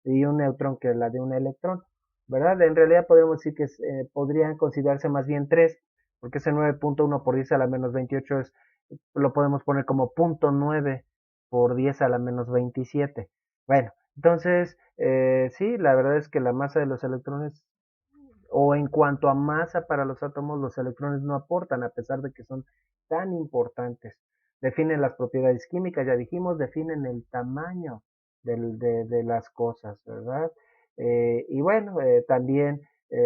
y un neutrón que la de un electrón, ¿verdad? En realidad podemos decir que podrían considerarse más bien 3, porque ese 9.1 por 10 a la menos 28 lo podemos poner como 0.9 por 10 a la menos 27. Bueno, entonces, sí, la verdad es que la masa de los electrones o en cuanto a masa para los átomos, los electrones no aportan, a pesar de que son tan importantes. Definen las propiedades químicas, ya dijimos, definen el tamaño de las cosas, ¿verdad? Y bueno, también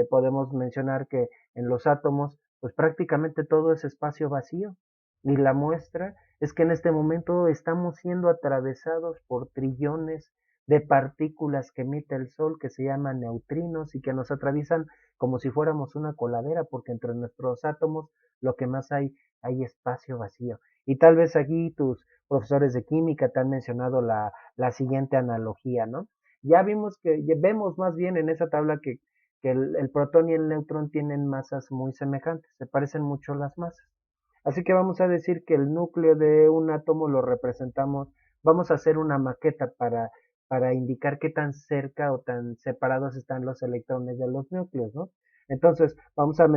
podemos mencionar que en los átomos, pues prácticamente todo es espacio vacío. Y la muestra es que en este momento estamos siendo atravesados por trillones de partículas que emite el Sol, que se llaman neutrinos y que nos atraviesan como si fuéramos una coladera, porque entre nuestros átomos lo que más hay espacio vacío. Y tal vez aquí tus profesores de química te han mencionado la siguiente analogía, ¿no? Ya vemos más bien en esa tabla que el protón y el neutrón tienen masas muy semejantes, se parecen mucho las masas. Así que vamos a decir que el núcleo de un átomo lo representamos, vamos a hacer una maqueta para indicar qué tan cerca o tan separados están los electrones de los núcleos, ¿no? Entonces, vamos a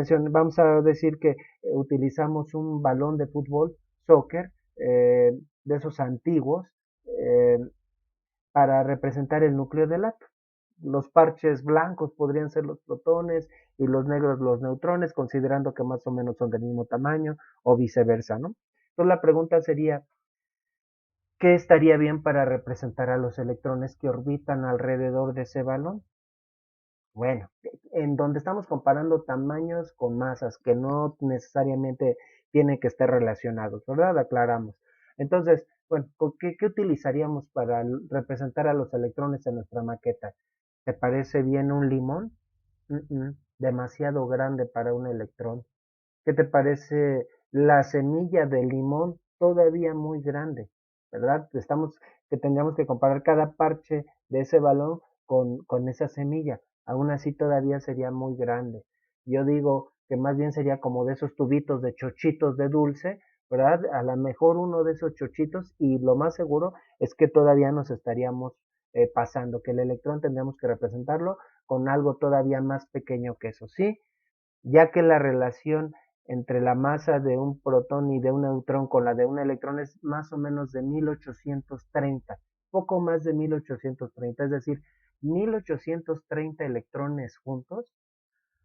decir que utilizamos un balón de fútbol, soccer, de esos antiguos, eh, para representar el núcleo del átomo. Los parches blancos podrían ser los protones y los negros los neutrones, considerando que más o menos son del mismo tamaño o viceversa, ¿no? Entonces la pregunta sería, ¿qué estaría bien para representar a los electrones que orbitan alrededor de ese balón? Bueno, en donde estamos comparando tamaños con masas, que no necesariamente tienen que estar relacionados, ¿verdad? Aclaramos. Entonces, bueno, ¿qué utilizaríamos para representar a los electrones en nuestra maqueta? ¿Te parece bien un limón? Demasiado grande para un electrón. ¿Qué te parece la semilla de limón? Todavía muy grande, ¿verdad? Que tendríamos que comparar cada parche de ese balón con esa semilla. Aún así todavía sería muy grande. Yo digo que más bien sería como de esos tubitos de chochitos de dulce, ¿verdad? A lo mejor uno de esos chochitos y lo más seguro es que todavía nos estaríamos pasando, que el electrón tendríamos que representarlo con algo todavía más pequeño que eso, ¿sí? Ya que la relación entre la masa de un protón y de un neutrón con la de un electrón es más o menos de 1830, poco más de 1830, es decir, 1830 electrones juntos,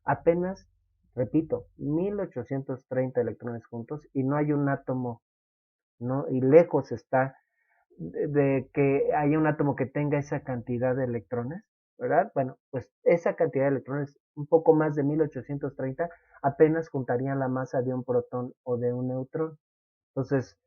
apenas, repito, 1830 electrones juntos y no hay un átomo, ¿no? Y lejos está de que haya un átomo que tenga esa cantidad de electrones, ¿verdad? Bueno, pues esa cantidad de electrones, un poco más de 1830, apenas juntarían la masa de un protón o de un neutrón. Entonces,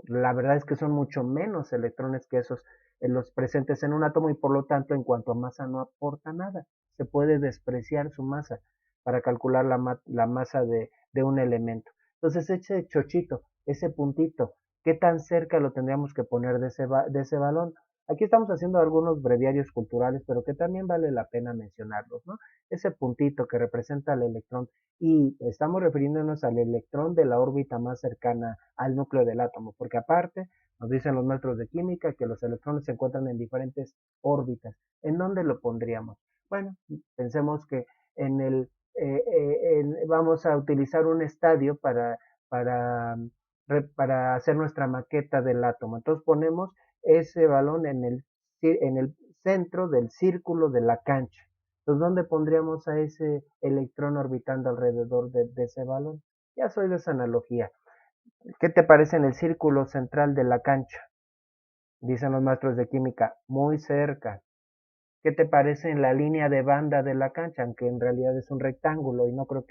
la verdad es que son mucho menos electrones que esos los presentes en un átomo y por lo tanto en cuanto a masa no aporta nada. Se puede despreciar su masa para calcular la masa de un elemento. Entonces ese chochito, ese puntito, ¿qué tan cerca lo tendríamos que poner de ese balón? Aquí estamos haciendo algunos breviarios culturales, pero que también vale la pena mencionarlos, ¿no? Ese puntito que representa el electrón y estamos refiriéndonos al electrón de la órbita más cercana al núcleo del átomo, porque aparte nos dicen los maestros de química que los electrones se encuentran en diferentes órbitas. ¿En dónde lo pondríamos? Bueno, pensemos que en el vamos a utilizar un estadio para, para hacer nuestra maqueta del átomo. Entonces ponemos ese balón en el centro del círculo de la cancha. Entonces, ¿dónde pondríamos a ese electrón orbitando alrededor de ese balón? Ya soy de esa analogía. ¿Qué te parece en el círculo central de la cancha? Dicen los maestros de química, muy cerca. ¿Qué te parece en la línea de banda de la cancha? Aunque en realidad es un rectángulo y no creo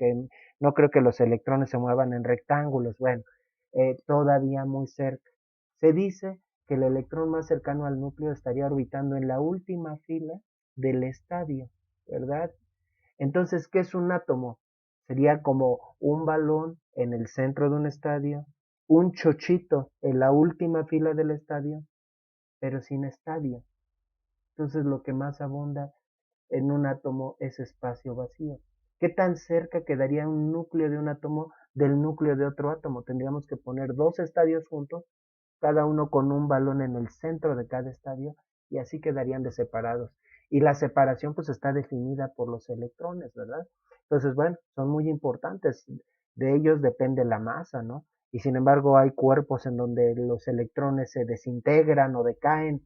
que los electrones se muevan en rectángulos. Bueno, todavía muy cerca. Se dice que el electrón más cercano al núcleo estaría orbitando en la última fila del estadio, ¿verdad? Entonces, ¿qué es un átomo? Sería como un balón en el centro de un estadio, un chochito en la última fila del estadio, pero sin estadio. Entonces, lo que más abunda en un átomo es espacio vacío. ¿Qué tan cerca quedaría un núcleo de un átomo del núcleo de otro átomo? Tendríamos que poner dos estadios juntos, cada uno con un balón en el centro de cada estadio, y así quedarían de separados. Y la separación pues está definida por los electrones, ¿verdad? Entonces, bueno, son muy importantes. De ellos depende la masa, ¿no? Y sin embargo hay cuerpos en donde los electrones se desintegran o decaen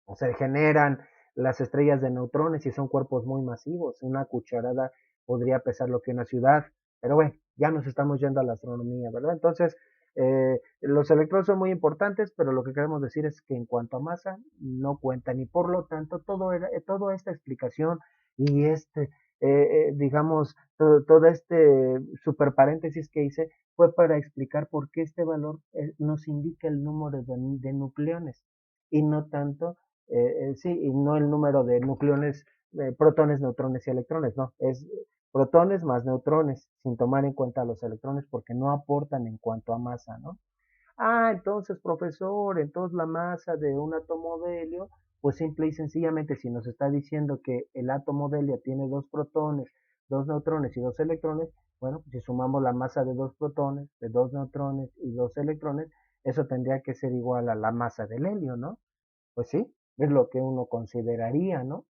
o se generan las estrellas de neutrones y son cuerpos muy masivos. Una cucharada podría pesar lo que una ciudad, pero bueno, ya nos estamos yendo a la astronomía, ¿verdad? Entonces, los electrones son muy importantes, pero lo que queremos decir es que en cuanto a masa, no cuentan y por lo tanto, toda esta explicación y digamos, todo este super paréntesis que hice fue para explicar por qué este valor nos indica el número de nucleones y no tanto sí, y no el número de nucleones, protones, neutrones y electrones, no, es protones más neutrones, sin tomar en cuenta los electrones porque no aportan en cuanto a masa, ¿no? Ah, entonces, profesor, entonces la masa de un átomo de helio, pues simple y sencillamente, si nos está diciendo que el átomo de helio tiene dos protones, dos neutrones y dos electrones, bueno, pues si sumamos la masa de dos protones, de dos neutrones y dos electrones, eso tendría que ser igual a la masa del helio, ¿no? Pues sí, es lo que uno consideraría, ¿no?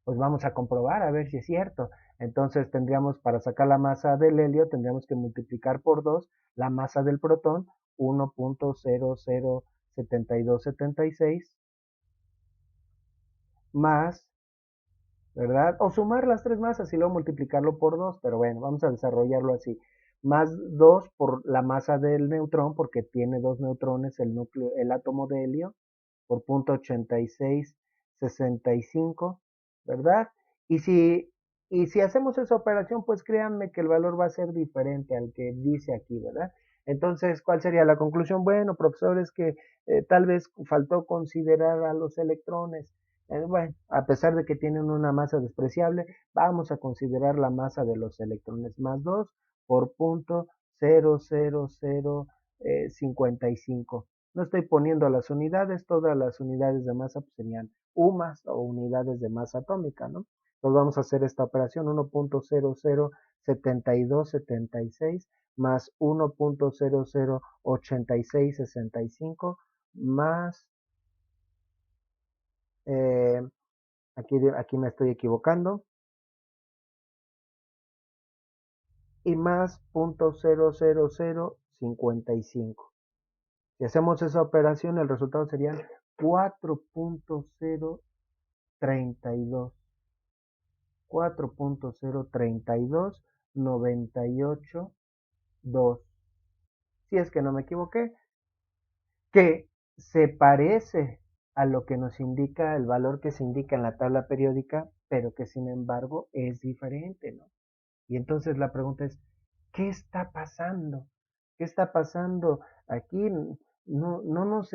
Pues vamos a comprobar a ver si es cierto. Entonces tendríamos, para sacar la masa del helio, tendríamos que multiplicar por 2 la masa del protón, 1.007276, más, ¿verdad? O sumar las tres masas y luego multiplicarlo por 2, pero bueno, vamos a desarrollarlo así. Más 2 por la masa del neutrón, porque tiene dos neutrones el núcleo, el átomo de helio, por punto 8665, ¿verdad? Y si, y si hacemos esa operación, pues créanme que el valor va a ser diferente al que dice aquí, ¿verdad? Entonces, ¿cuál sería la conclusión? Bueno, profesores, que tal vez faltó considerar a los electrones. Bueno, a pesar de que tienen una masa despreciable, vamos a considerar la masa de los electrones más 2 por punto 00055. No estoy poniendo las unidades, todas las unidades de masa pues, serían UMAS o unidades de masa atómica, ¿no? Entonces vamos a hacer esta operación 1.007276 más 1.008665 más, eh, aquí me estoy equivocando, y más 0.00055. Si hacemos esa operación, el resultado sería 4.032. 4.03298.2, si es que no me equivoqué, que se parece a lo que nos indica el valor que se indica en la tabla periódica, pero que sin embargo es diferente, ¿no? Y entonces la pregunta es, ¿qué está pasando? ¿Qué está pasando aquí? No nos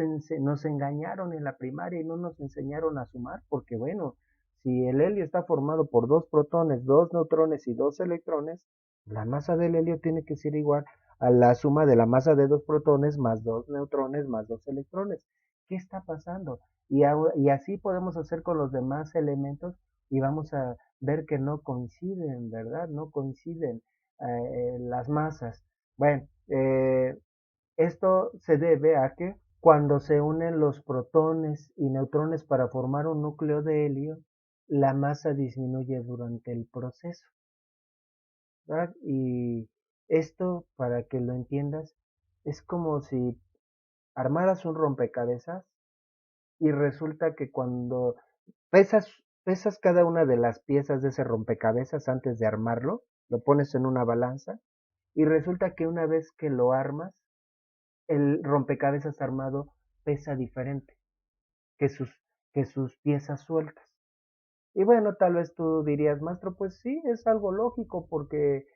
engañaron en la primaria y no nos enseñaron a sumar, porque bueno, si el helio está formado por dos protones, dos neutrones y dos electrones, la masa del helio tiene que ser igual a la suma de la masa de dos protones más dos neutrones más dos electrones. ¿Qué está pasando? Y así podemos hacer con los demás elementos y vamos a ver que no coinciden, ¿verdad? No coinciden las masas. Bueno, esto se debe a que cuando se unen los protones y neutrones para formar un núcleo de helio, la masa disminuye durante el proceso, ¿verdad? Y esto, para que lo entiendas, es como si armaras un rompecabezas y resulta que cuando pesas, pesas cada una de las piezas de ese rompecabezas antes de armarlo, lo pones en una balanza y resulta que una vez que lo armas, el rompecabezas armado pesa diferente que sus, que sus piezas sueltas. Y bueno, tal vez tú dirías, maestro, pues sí, es algo lógico porque,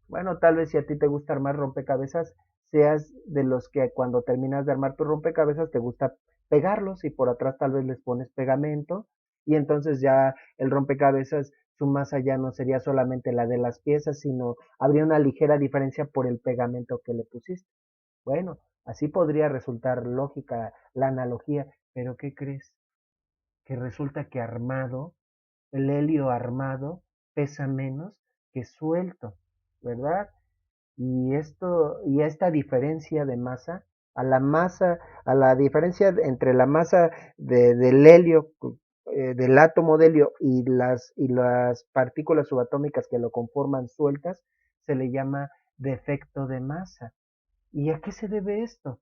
bueno, tal vez si a ti te gusta armar rompecabezas, seas de los que cuando terminas de armar tu rompecabezas te gusta pegarlos y por atrás tal vez les pones pegamento y entonces ya el rompecabezas su masa ya no sería solamente la de las piezas, sino habría una ligera diferencia por el pegamento que le pusiste. Bueno, así podría resultar lógica la analogía, pero ¿qué crees? Que resulta que armado, el helio armado pesa menos que suelto, ¿verdad? Y esta diferencia de masa, a la diferencia entre la masa del helio, del átomo de helio y las partículas subatómicas que lo conforman sueltas, se le llama defecto de masa. ¿Y a qué se debe esto?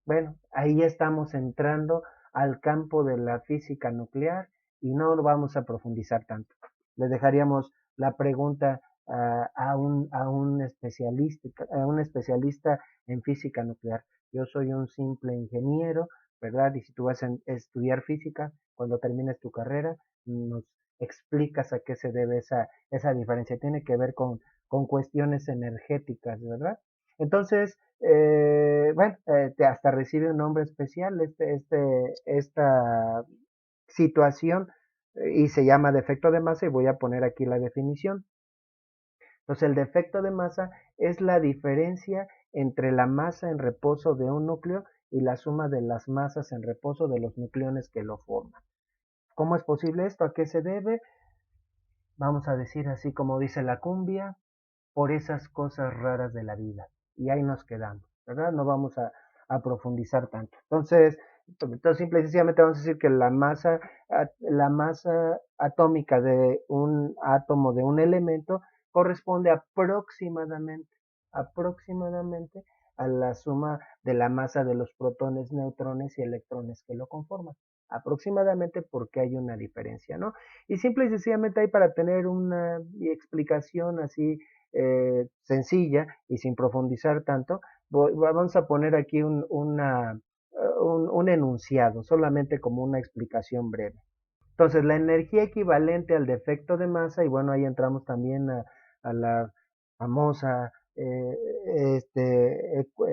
Bueno, ahí ya estamos entrando al campo de la física nuclear y no lo vamos a profundizar tanto. Le dejaríamos la pregunta a un especialista en física nuclear. Yo soy un simple ingeniero, ¿verdad? Y si tú vas a estudiar física, cuando termines tu carrera, nos explicas a qué se debe esa diferencia. Tiene que ver con cuestiones energéticas, ¿verdad? Entonces, bueno, hasta recibe un nombre especial esta situación y se llama defecto de masa y voy a poner aquí la definición. Entonces, el defecto de masa es la diferencia entre la masa en reposo de un núcleo y la suma de las masas en reposo de los nucleones que lo forman. ¿Cómo es posible esto? ¿A qué se debe? Vamos a decir así como dice la cumbia, por esas cosas raras de la vida. Y ahí nos quedamos, ¿verdad? No vamos a profundizar tanto. Entonces, simple y sencillamente vamos a decir que la masa atómica de un átomo de un elemento corresponde aproximadamente a la suma de la masa de los protones, neutrones y electrones que lo conforman. Aproximadamente porque hay una diferencia, ¿no? Y simple y sencillamente hay para tener una explicación así sencilla y sin profundizar tanto, vamos a poner aquí un enunciado, solamente como una explicación breve. Entonces, la energía equivalente al defecto de masa, y bueno, ahí entramos también a la famosa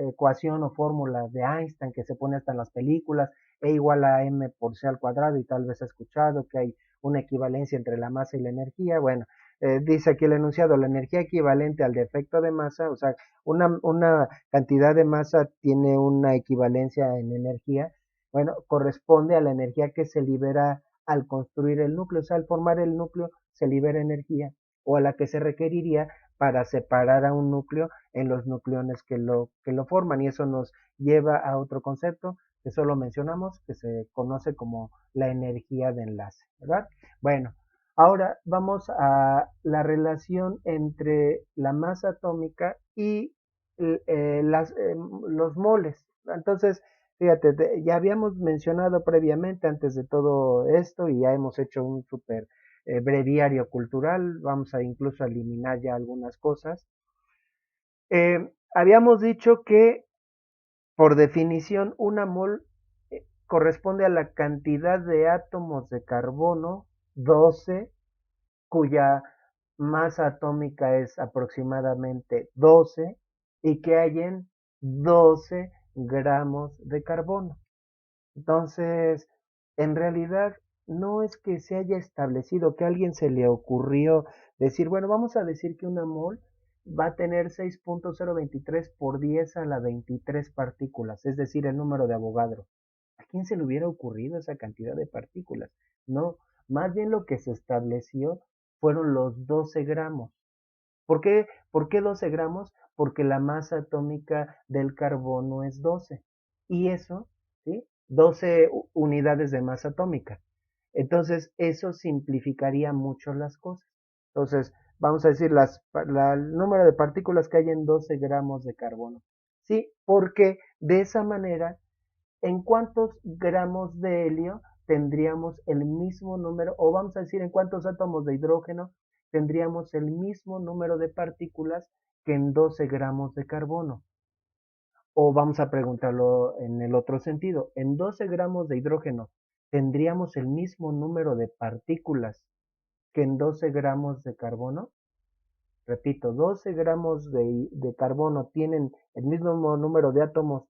ecuación o fórmula de Einstein que se pone hasta en las películas, E igual a m por c al cuadrado, y tal vez ha escuchado que hay una equivalencia entre la masa y la energía. Bueno, dice aquí el enunciado, la energía equivalente al defecto de masa, o sea, una cantidad de masa tiene una equivalencia en energía, bueno, corresponde a la energía que se libera al construir el núcleo, o sea, al formar el núcleo se libera energía, o a la que se requeriría para separar a un núcleo en los nucleones que lo forman, y eso nos lleva a otro concepto que solo mencionamos, que se conoce como la energía de enlace, ¿verdad? Bueno, ahora vamos a la relación entre la masa atómica y los moles. Entonces, fíjate, ya habíamos mencionado previamente antes de todo esto y ya hemos hecho un súper breviario cultural, vamos a incluso eliminar ya algunas cosas. Habíamos dicho que por definición una mol corresponde a la cantidad de átomos de carbono 12 cuya masa atómica es aproximadamente 12 y que hay en 12 gramos de carbono. Entonces, en realidad no es que se haya establecido, que a alguien se le ocurrió decir, bueno, vamos a decir que una mol va a tener 6.023 por 10 a la 23 partículas, es decir, el número de Avogadro. ¿A quién se le hubiera ocurrido esa cantidad de partículas? No, más bien lo que se estableció fueron los 12 gramos. ¿Por qué 12 gramos? Porque la masa atómica del carbono es 12. Y eso, ¿sí? 12 unidades de masa atómica. Entonces, eso simplificaría mucho las cosas. Entonces, vamos a decir el número de partículas que hay en 12 gramos de carbono. Sí, porque de esa manera, ¿en cuántos gramos de helio tendríamos el mismo número, o vamos a decir, en cuántos átomos de hidrógeno tendríamos el mismo número de partículas que en 12 gramos de carbono? O vamos a preguntarlo en el otro sentido, en 12 gramos de hidrógeno tendríamos el mismo número de partículas que en 12 gramos de carbono. Repito, 12 gramos de carbono tienen el mismo número de átomos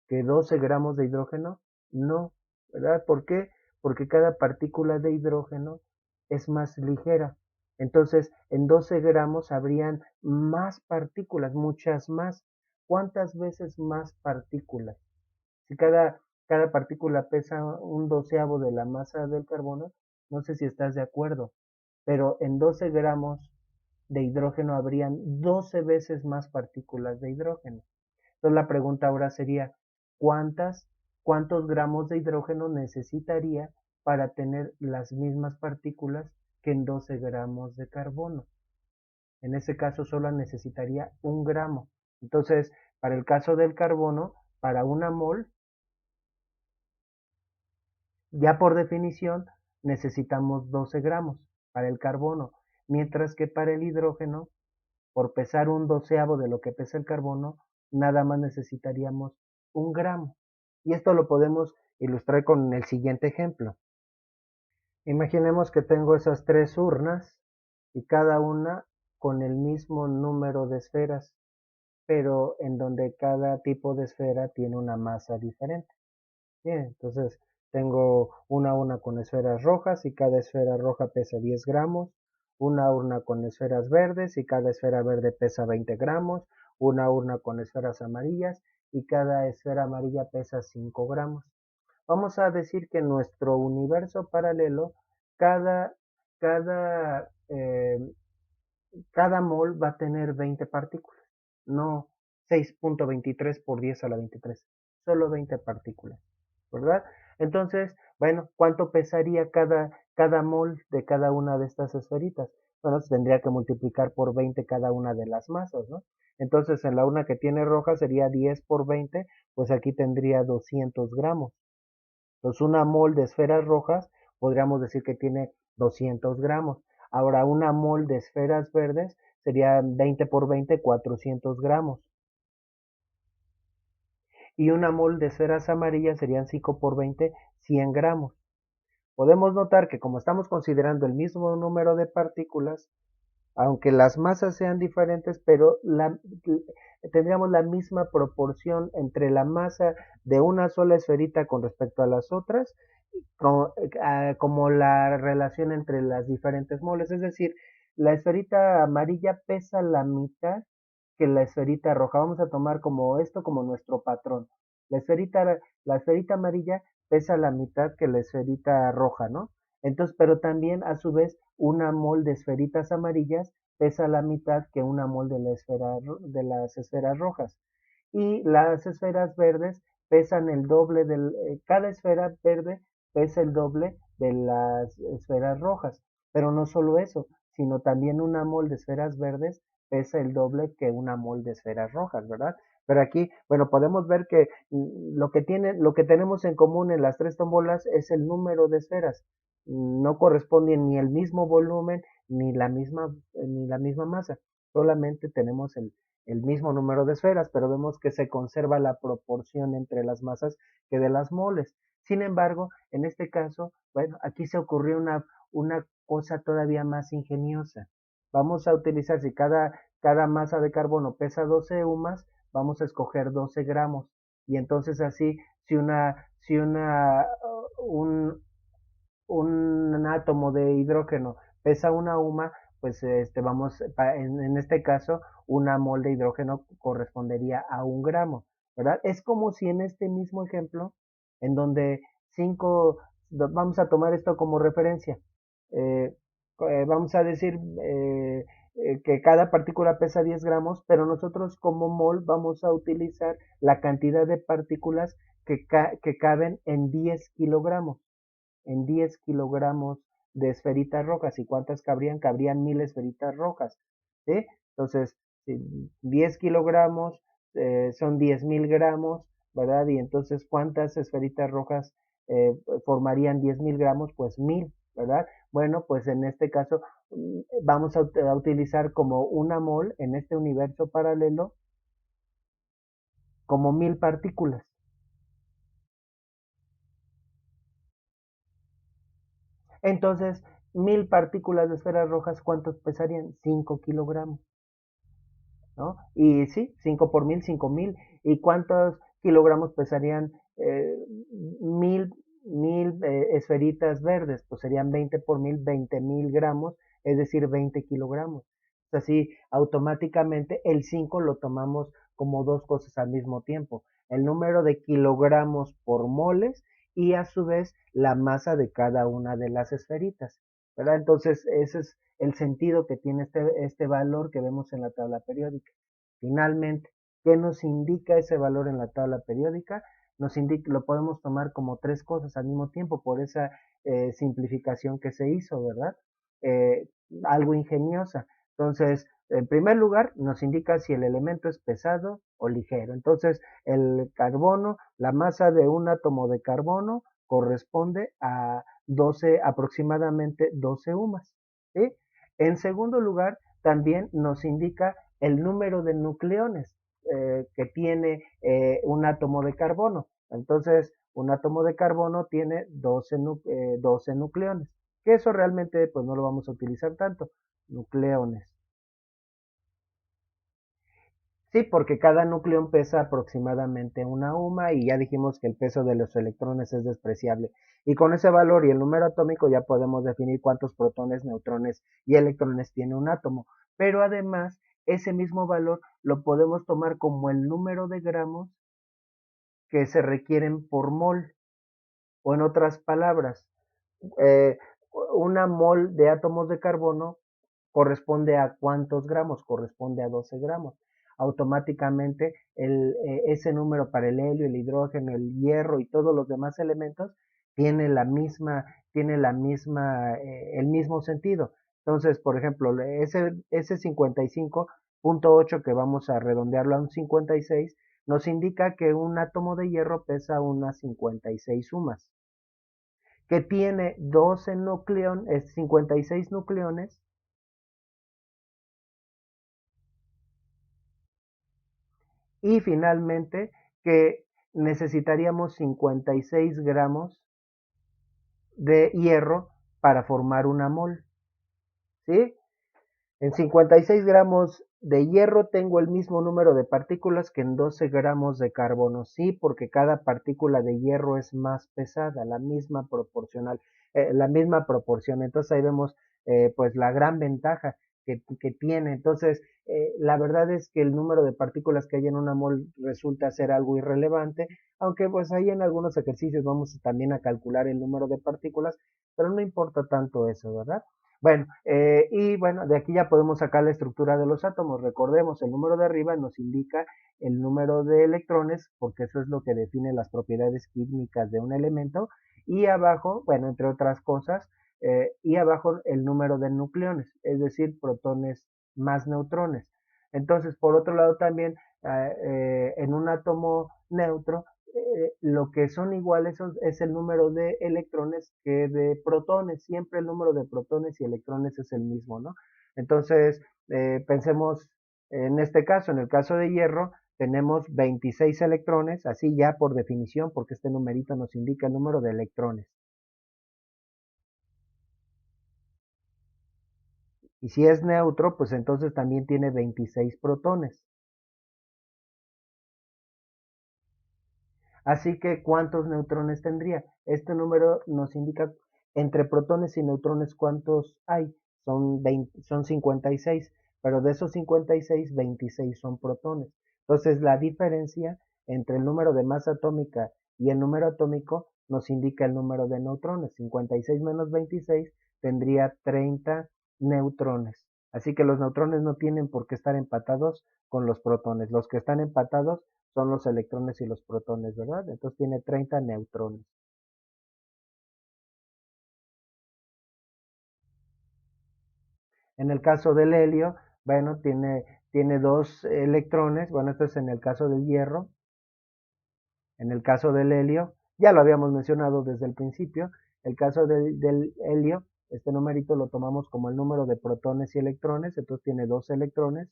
que 12 gramos de hidrógeno. No, ¿verdad? ¿Por qué? Porque cada partícula de hidrógeno es más ligera. Entonces, en 12 gramos habrían más partículas, muchas más. ¿Cuántas veces más partículas? Si cada partícula pesa un doceavo de la masa del carbono, no sé si estás de acuerdo, pero en 12 gramos de hidrógeno habrían 12 veces más partículas de hidrógeno. Entonces la pregunta ahora sería, ¿cuántas, ¿cuántos gramos de hidrógeno necesitaría para tener las mismas partículas que en 12 gramos de carbono? En ese caso solo necesitaría un gramo. Entonces, para el caso del carbono, para una mol, ya por definición necesitamos 12 gramos para el carbono, mientras que para el hidrógeno, por pesar un doceavo de lo que pesa el carbono, nada más necesitaríamos un gramo. Y esto lo podemos ilustrar con el siguiente ejemplo. Imaginemos que tengo esas tres urnas y cada una con el mismo número de esferas, pero en donde cada tipo de esfera tiene una masa diferente. Bien, entonces tengo una urna con esferas rojas y cada esfera roja pesa 10 gramos, una urna con esferas verdes y cada esfera verde pesa 20 gramos, una urna con esferas amarillas y cada esfera amarilla pesa 5 gramos. Vamos a decir que en nuestro universo paralelo, cada, cada, eh, cada mol va a tener 20 partículas, no 6.23 por 10 a la 23, solo 20 partículas, ¿verdad? Entonces, bueno, ¿cuánto pesaría cada mol de cada una de estas esferitas? Bueno, se tendría que multiplicar por 20 cada una de las masas, ¿no? Entonces, en la una que tiene roja sería 10 por 20, pues aquí tendría 200 gramos. Entonces, una mol de esferas rojas podríamos decir que tiene 200 gramos. Ahora, una mol de esferas verdes sería 20 por 20, 400 gramos. Y una mol de esferas amarillas serían 5 por 20, 100 gramos. Podemos notar que como estamos considerando el mismo número de partículas, aunque las masas sean diferentes, pero tendríamos la misma proporción entre la masa de una sola esferita con respecto a las otras, como la relación entre las diferentes moles. Es decir, la esferita amarilla pesa la mitad que la esferita roja. Vamos a tomar como esto como nuestro patrón. La esferita, la esferita amarilla pesa la mitad que la esferita roja, ¿no? Entonces, pero también a su vez una mol de esferitas amarillas pesa la mitad que una mol de, de las esferas rojas. Y las esferas verdes pesan el doble cada esfera verde pesa el doble de las esferas rojas. Pero no solo eso, sino también una mol de esferas verdes pesa el doble que una mol de esferas rojas, ¿verdad? Pero aquí, bueno, podemos ver que lo que tenemos en común en las tres tómbolas es el número de esferas. No corresponden ni el mismo volumen ni la misma masa. Solamente tenemos el mismo número de esferas, pero vemos que se conserva la proporción entre las masas que de las moles. Sin embargo, en este caso, bueno, aquí se ocurrió una cosa todavía más ingeniosa. Vamos a utilizar, si cada masa de carbono pesa 12 UMAS, vamos a escoger 12 gramos. Y entonces así, si un átomo de hidrógeno pesa una UMA, pues en este caso, una mol de hidrógeno correspondería a un gramo, ¿verdad? Es como si en este mismo ejemplo, en donde vamos a tomar esto como referencia, eh, vamos a decir que cada partícula pesa 10 gramos, pero nosotros como mol vamos a utilizar la cantidad de partículas que caben en 10 kilogramos, en 10 kilogramos de esferitas rojas. ¿Y cuántas cabrían? Cabrían 1000 esferitas rojas. ¿Sí? Entonces, 10 kilogramos son 10,000 gramos, ¿verdad? Y entonces, ¿cuántas esferitas rojas formarían 10,000 gramos? Pues 1000, ¿verdad? Bueno, pues en este caso vamos a utilizar como una mol en este universo paralelo como 1000 partículas. Entonces, 1000 partículas de esferas rojas, ¿cuántos pesarían? 5 kilogramos. ¿no? Y sí, 5 por 1000, 5000. ¿Y cuántos kilogramos pesarían mil, esferitas verdes? Pues serían 20 por 1000, 20,000 gramos, es decir, 20 kilogramos. Así, automáticamente el 5 lo tomamos como dos cosas al mismo tiempo. El número de kilogramos por moles y a su vez la masa de cada una de las esferitas, ¿verdad? Entonces, ese es el sentido que tiene este valor que vemos en la tabla periódica. Finalmente, ¿qué nos indica ese valor en la tabla periódica? Nos indica, lo podemos tomar como tres cosas al mismo tiempo por esa simplificación que se hizo, ¿verdad? Eh, Algo ingeniosa. Entonces, en primer lugar, nos indica si el elemento es pesado o ligero. Entonces, el carbono, la masa de un átomo de carbono corresponde a 12, aproximadamente 12 UMAS. ¿Sí? En segundo lugar, también nos indica el número de nucleones que tiene un átomo de carbono. Entonces, un átomo de carbono tiene 12 nucleones, que eso realmente pues no lo vamos a utilizar tanto, nucleones. Sí, porque cada núcleo pesa aproximadamente una UMA y ya dijimos que el peso de los electrones es despreciable. Y con ese valor y el número atómico ya podemos definir cuántos protones, neutrones y electrones tiene un átomo. Pero además, ese mismo valor lo podemos tomar como el número de gramos que se requieren por mol. O en otras palabras, eh, una mol de átomos de carbono corresponde a cuántos gramos, corresponde a 12 gramos. Automáticamente ese número para el helio, el hidrógeno, el hierro y todos los demás elementos tiene el mismo sentido. Entonces, por ejemplo, ese 55,8 que vamos a redondearlo a un 56 nos indica que un átomo de hierro pesa unas 56 sumas, que tiene 12 nucleones, 56 nucleones, y finalmente que necesitaríamos 56 gramos de hierro para formar una mol, ¿sí? En 56 gramos de hierro tengo el mismo número de partículas que en 12 gramos de carbono, sí, porque cada partícula de hierro es más pesada, la misma proporción. Entonces ahí vemos pues la gran ventaja que tiene. Entonces, la verdad es que el número de partículas que hay en una mol resulta ser algo irrelevante, aunque pues ahí en algunos ejercicios vamos también a calcular el número de partículas, pero no importa tanto eso, ¿verdad? Bueno, y bueno, de aquí ya podemos sacar la estructura de los átomos. Recordemos, el número de arriba nos indica el número de electrones, porque eso es lo que define las propiedades químicas de un elemento, y abajo, bueno, entre otras cosas, y abajo el número de nucleones, es decir, protones más neutrones. Entonces, por otro lado también, en un átomo neutro, lo que son iguales es el número de electrones que de protones. Siempre el número de protones y electrones es el mismo, ¿no? Entonces, pensemos en este caso, en el caso de hierro, tenemos 26 electrones, así ya por definición, porque este numerito nos indica el número de electrones. Y si es neutro, pues entonces también tiene 26 protones. Así que, ¿cuántos neutrones tendría? Este número nos indica entre protones y neutrones cuántos hay. Son 56, pero de esos 56, 26 son protones. Entonces, la diferencia entre el número de masa atómica y el número atómico nos indica el número de neutrones. 56 menos 26 tendría 30 neutrones. Así que los neutrones no tienen por qué estar empatados con los protones. Los que están empatados son los electrones y los protones, ¿verdad? Entonces tiene 30 neutrones. En el caso del helio, bueno, tiene dos electrones, bueno, esto es en el caso del hierro. En el caso del helio, ya lo habíamos mencionado desde el principio, el caso del helio, este numerito lo tomamos como el número de protones y electrones, entonces tiene dos electrones,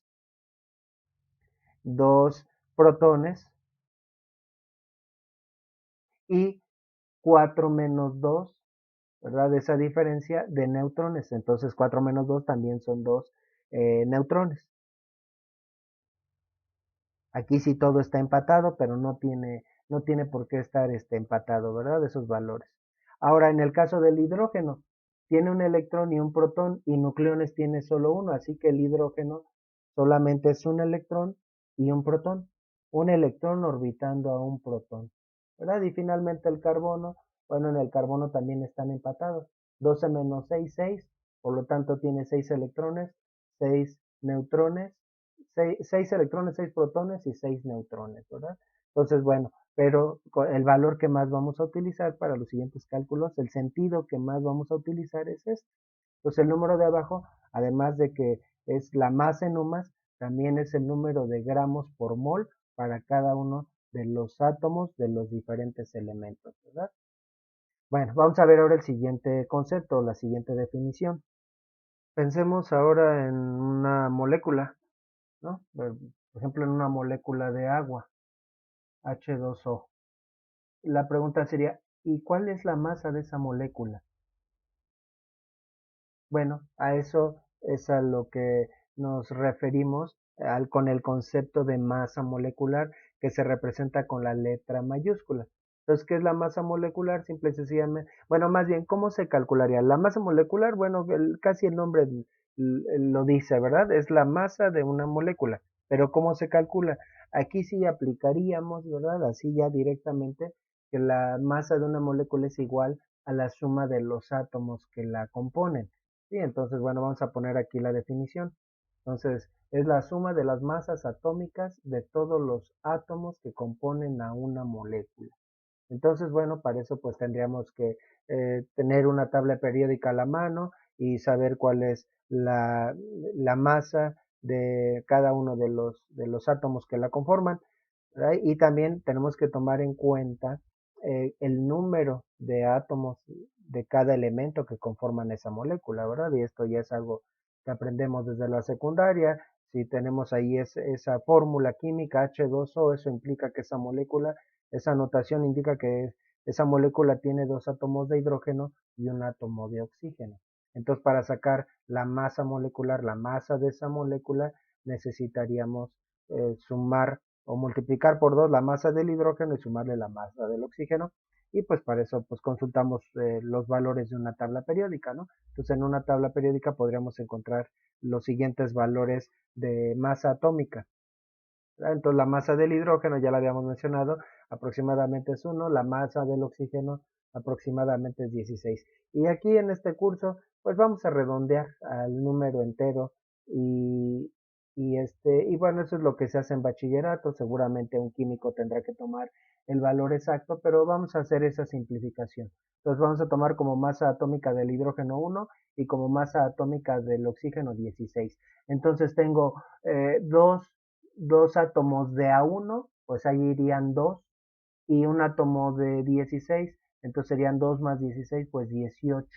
dos protones y 4 menos 2, ¿verdad? Esa diferencia de neutrones. Entonces 4 menos 2 también son 2 neutrones. Aquí sí todo está empatado, pero no tiene por qué estar empatado, ¿verdad? Esos valores. Ahora, en el caso del hidrógeno, tiene un electrón y un protón y nucleones tiene solo uno, así que el hidrógeno solamente es un electrón y un protón. Un electrón orbitando a un protón, ¿verdad? Y finalmente el carbono, bueno, en el carbono también están empatados. 12 menos 6, 6, por lo tanto tiene 6 electrones, 6 neutrones, 6 electrones, 6 protones y 6 neutrones, ¿verdad? Entonces, bueno, pero el valor que más vamos a utilizar para los siguientes cálculos, el sentido que más vamos a utilizar es este. Entonces, el número de abajo, además de que es la masa en UMAS, también es el número de gramos por mol para cada uno de los átomos de los diferentes elementos, ¿verdad? Bueno, vamos a ver ahora el siguiente concepto, la siguiente definición. Pensemos ahora en una molécula, ¿no? Por ejemplo, en una molécula de agua, H2O. La pregunta sería, ¿y cuál es la masa de esa molécula? Bueno, a eso es a lo que nos referimos con el concepto de masa molecular que se representa con la letra mayúscula. Entonces, ¿qué es la masa molecular? Simple y sencillamente, bueno, más bien, ¿cómo se calcularía? La masa molecular, bueno, casi el nombre lo dice, ¿verdad? Es la masa de una molécula. Pero ¿cómo se calcula? Aquí sí aplicaríamos, ¿verdad? Así ya directamente, que la masa de una molécula es igual a la suma de los átomos que la componen. Sí, entonces, bueno, vamos a poner aquí la definición. Entonces, es la suma de las masas atómicas de todos los átomos que componen a una molécula. Entonces, bueno, para eso pues tendríamos que tener una tabla periódica a la mano y saber cuál es la masa de cada uno de los átomos que la conforman, ¿verdad? Y también tenemos que tomar en cuenta el número de átomos de cada elemento que conforman esa molécula, ¿verdad? Y esto ya es algo que aprendemos desde la secundaria. Si tenemos ahí esa fórmula química H2O, eso implica que esa molécula, esa notación indica que esa molécula tiene dos átomos de hidrógeno y un átomo de oxígeno. Entonces, para sacar la masa molecular, la masa de esa molécula, necesitaríamos sumar o multiplicar por 2 la masa del hidrógeno y sumarle la masa del oxígeno. Y pues para eso pues consultamos los valores de una tabla periódica, ¿no? Entonces en una tabla periódica podríamos encontrar los siguientes valores de masa atómica. ¿Verdad? Entonces la masa del hidrógeno, ya la habíamos mencionado, aproximadamente es 1, la masa del oxígeno aproximadamente es 16. Y aquí en este curso, pues vamos a redondear al número entero y, y bueno, eso es lo que se hace en bachillerato, seguramente un químico tendrá que tomar el valor exacto, pero vamos a hacer esa simplificación. Entonces vamos a tomar como masa atómica del hidrógeno 1 y como masa atómica del oxígeno 16. Entonces tengo dos átomos de A1, pues ahí irían 2, y un átomo de 16, entonces serían 2 más 16, pues 18,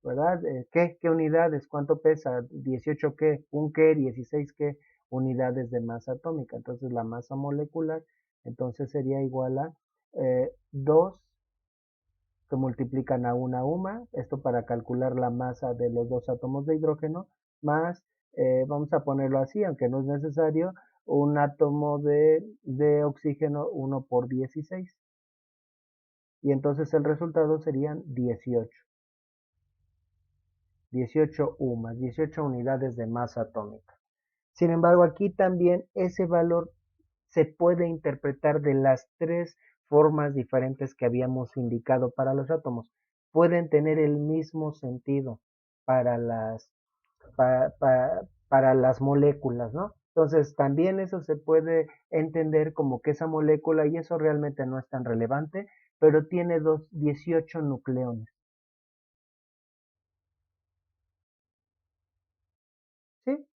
¿verdad? ¿Qué unidades? ¿Cuánto pesa? 18 qué, un qué, 16 qué unidades de masa atómica. Entonces la masa molecular, entonces sería igual a 2 que multiplican a una UMA, esto para calcular la masa de los dos átomos de hidrógeno, más, vamos a ponerlo así, aunque no es necesario, un átomo de oxígeno 1 por 16. Y entonces el resultado serían 18 UMAS, 18 unidades de masa atómica. Sin embargo, aquí también ese valor se puede interpretar de las tres formas diferentes que habíamos indicado para los átomos. Pueden tener el mismo sentido para para las moléculas, ¿no? Entonces, también eso se puede entender como que esa molécula, y eso realmente no es tan relevante, pero tiene 18 nucleones, ¿sí?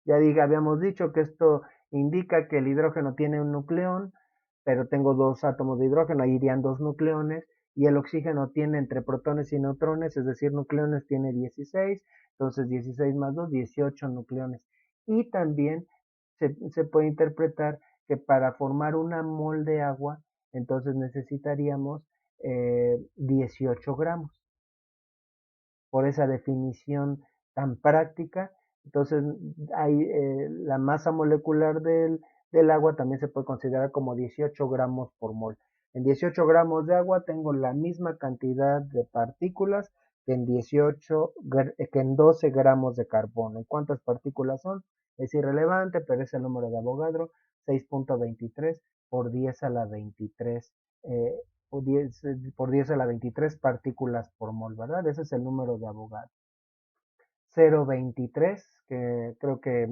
Ya habíamos dicho que esto indica que el hidrógeno tiene un nucleón, pero tengo dos átomos de hidrógeno, ahí irían dos nucleones, y el oxígeno tiene entre protones y neutrones, es decir, nucleones tiene 16, entonces 16 más 2, 18 nucleones. Y también se puede interpretar que para formar una mol de agua, entonces necesitaríamos 18 gramos por esa definición tan práctica. Entonces, hay la masa molecular del agua también se puede considerar como 18 gramos por mol. En 18 gramos de agua tengo la misma cantidad de partículas que en 12 gramos de carbono. ¿Y cuántas partículas son? Es irrelevante, pero es el número de Avogadro, 6.23 por 10 a la 23, por 10 a la 23 partículas por mol, ¿verdad? Ese es el número de Avogadro. 0.23, que creo que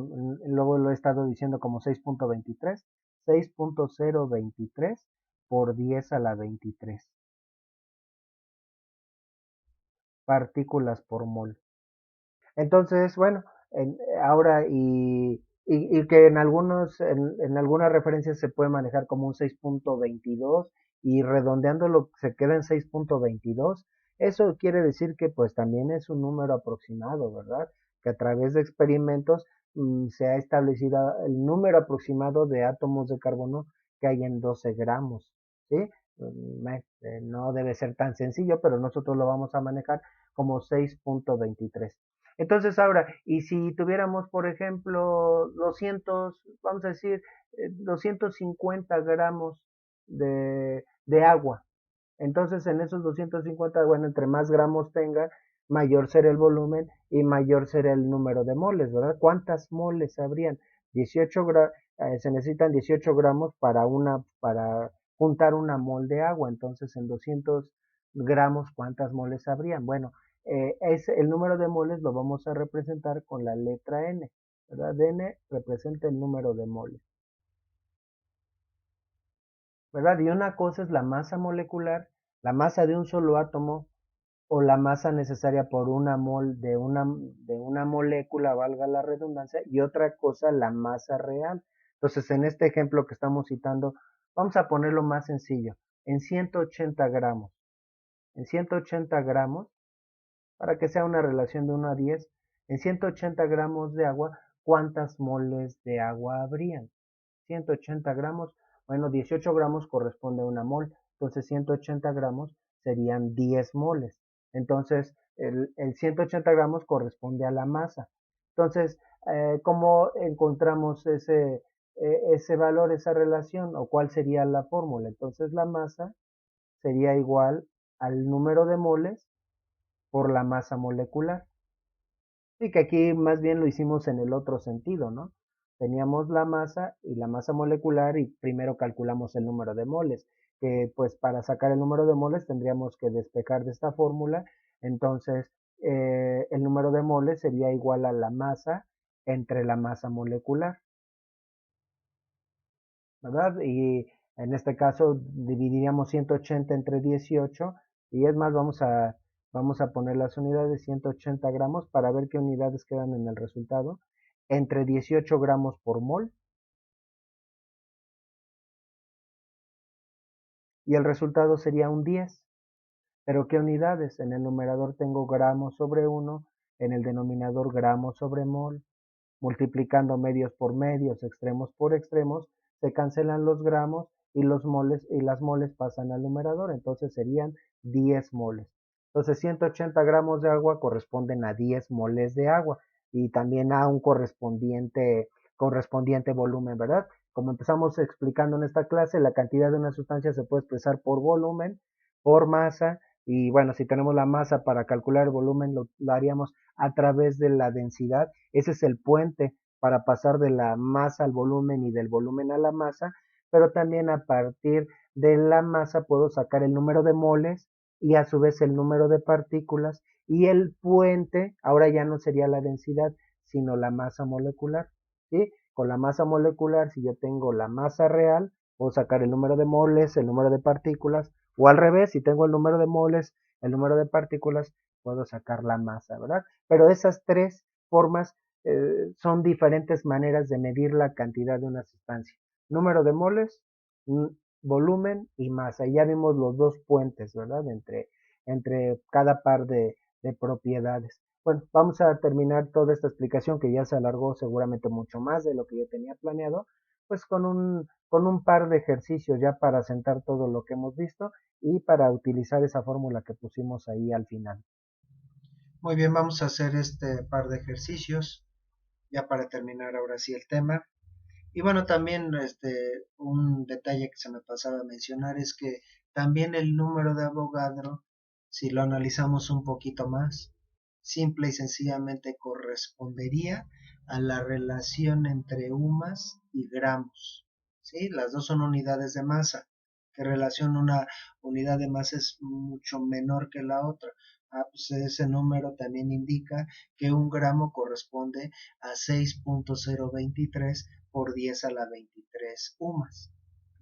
luego lo he estado diciendo como 6.23, 6.023 por 10 a la 23 partículas por mol. Entonces, bueno, ahora y que en algunas referencias se puede manejar como un 6.22 y redondeándolo se queda en 6.22. Eso quiere decir que pues también es un número aproximado, ¿verdad? Que a través de experimentos se ha establecido el número aproximado de átomos de carbono que hay en 12 gramos, ¿sí? No debe ser tan sencillo, pero nosotros lo vamos a manejar como 6.23. Entonces ahora, y si tuviéramos, por ejemplo, 200, vamos a decir, 250 gramos de agua, entonces en esos 250, bueno, entre más gramos tenga, mayor será el volumen y mayor será el número de moles, ¿verdad? ¿Cuántas moles habrían? 18 se necesitan 18 gramos para juntar una mol de agua, entonces en 200 gramos, ¿cuántas moles habrían? Bueno, el número de moles lo vamos a representar con la letra N, ¿verdad? N representa el número de moles, ¿verdad? Y una cosa es la masa molecular, la masa de un solo átomo o la masa necesaria por una mol de una molécula, valga la redundancia, y otra cosa la masa real. Entonces, en este ejemplo que estamos citando, vamos a ponerlo más sencillo, en 180 gramos. En 180 gramos, para que sea una relación de 1 a 10, en 180 gramos de agua, ¿cuántas moles de agua habrían? 180 gramos, bueno, 18 gramos corresponde a una mol, entonces 180 gramos serían 10 moles. Entonces, el 180 gramos corresponde a la masa. Entonces, ¿cómo encontramos ese valor, esa relación? ¿O cuál sería la fórmula? Entonces, la masa sería igual al número de moles por la masa molecular. Sí, que aquí más bien lo hicimos en el otro sentido, ¿no? Teníamos la masa y la masa molecular y primero calculamos el número de moles, que pues para sacar el número de moles tendríamos que despejar de esta fórmula, entonces el número de moles sería igual a la masa entre la masa molecular, ¿verdad? Y en este caso dividiríamos 180 entre 18 y es más, vamos a poner las unidades 180 gramos para ver qué unidades quedan en el resultado. Entre 18 gramos por mol y el resultado sería un 10. Pero ¿qué unidades? En el numerador tengo gramos sobre 1, en el denominador gramos sobre mol. Multiplicando medios por medios, extremos por extremos, se cancelan los gramos y los moles y las moles pasan al numerador, entonces serían 10 moles. Entonces 180 gramos de agua corresponden a 10 moles de agua y también a un correspondiente volumen, ¿verdad? Como empezamos explicando en esta clase, la cantidad de una sustancia se puede expresar por volumen, por masa, y bueno, si tenemos la masa para calcular el volumen, lo haríamos a través de la densidad. Ese es el puente para pasar de la masa al volumen y del volumen a la masa, pero también a partir de la masa puedo sacar el número de moles y a su vez el número de partículas y el puente ahora ya no sería la densidad, sino la masa molecular, ¿sí? Con la masa molecular, si yo tengo la masa real, puedo sacar el número de moles, el número de partículas, o al revés, si tengo el número de moles, el número de partículas, puedo sacar la masa, ¿verdad? Pero esas tres formas son diferentes maneras de medir la cantidad de una sustancia. Número de moles, volumen y masa. Y ya vimos los dos puentes, ¿verdad? Entre cada par de propiedades. Bueno, vamos a terminar toda esta explicación que ya se alargó seguramente mucho más de lo que yo tenía planeado, pues con un par de ejercicios ya para sentar todo lo que hemos visto y para utilizar esa fórmula que pusimos ahí al final. Muy bien, vamos a hacer este par de ejercicios ya para terminar ahora sí el tema. Y bueno, también un detalle que se me pasaba a mencionar es que también el número de Avogadro, si lo analizamos un poquito más, simple y sencillamente correspondería a la relación entre UMAS y gramos. ¿Sí? Las dos son unidades de masa. ¿Qué relación una unidad de masa es mucho menor que la otra? Ah, pues ese número también indica que un gramo corresponde a 6.023 por 10 a la 23 UMAS.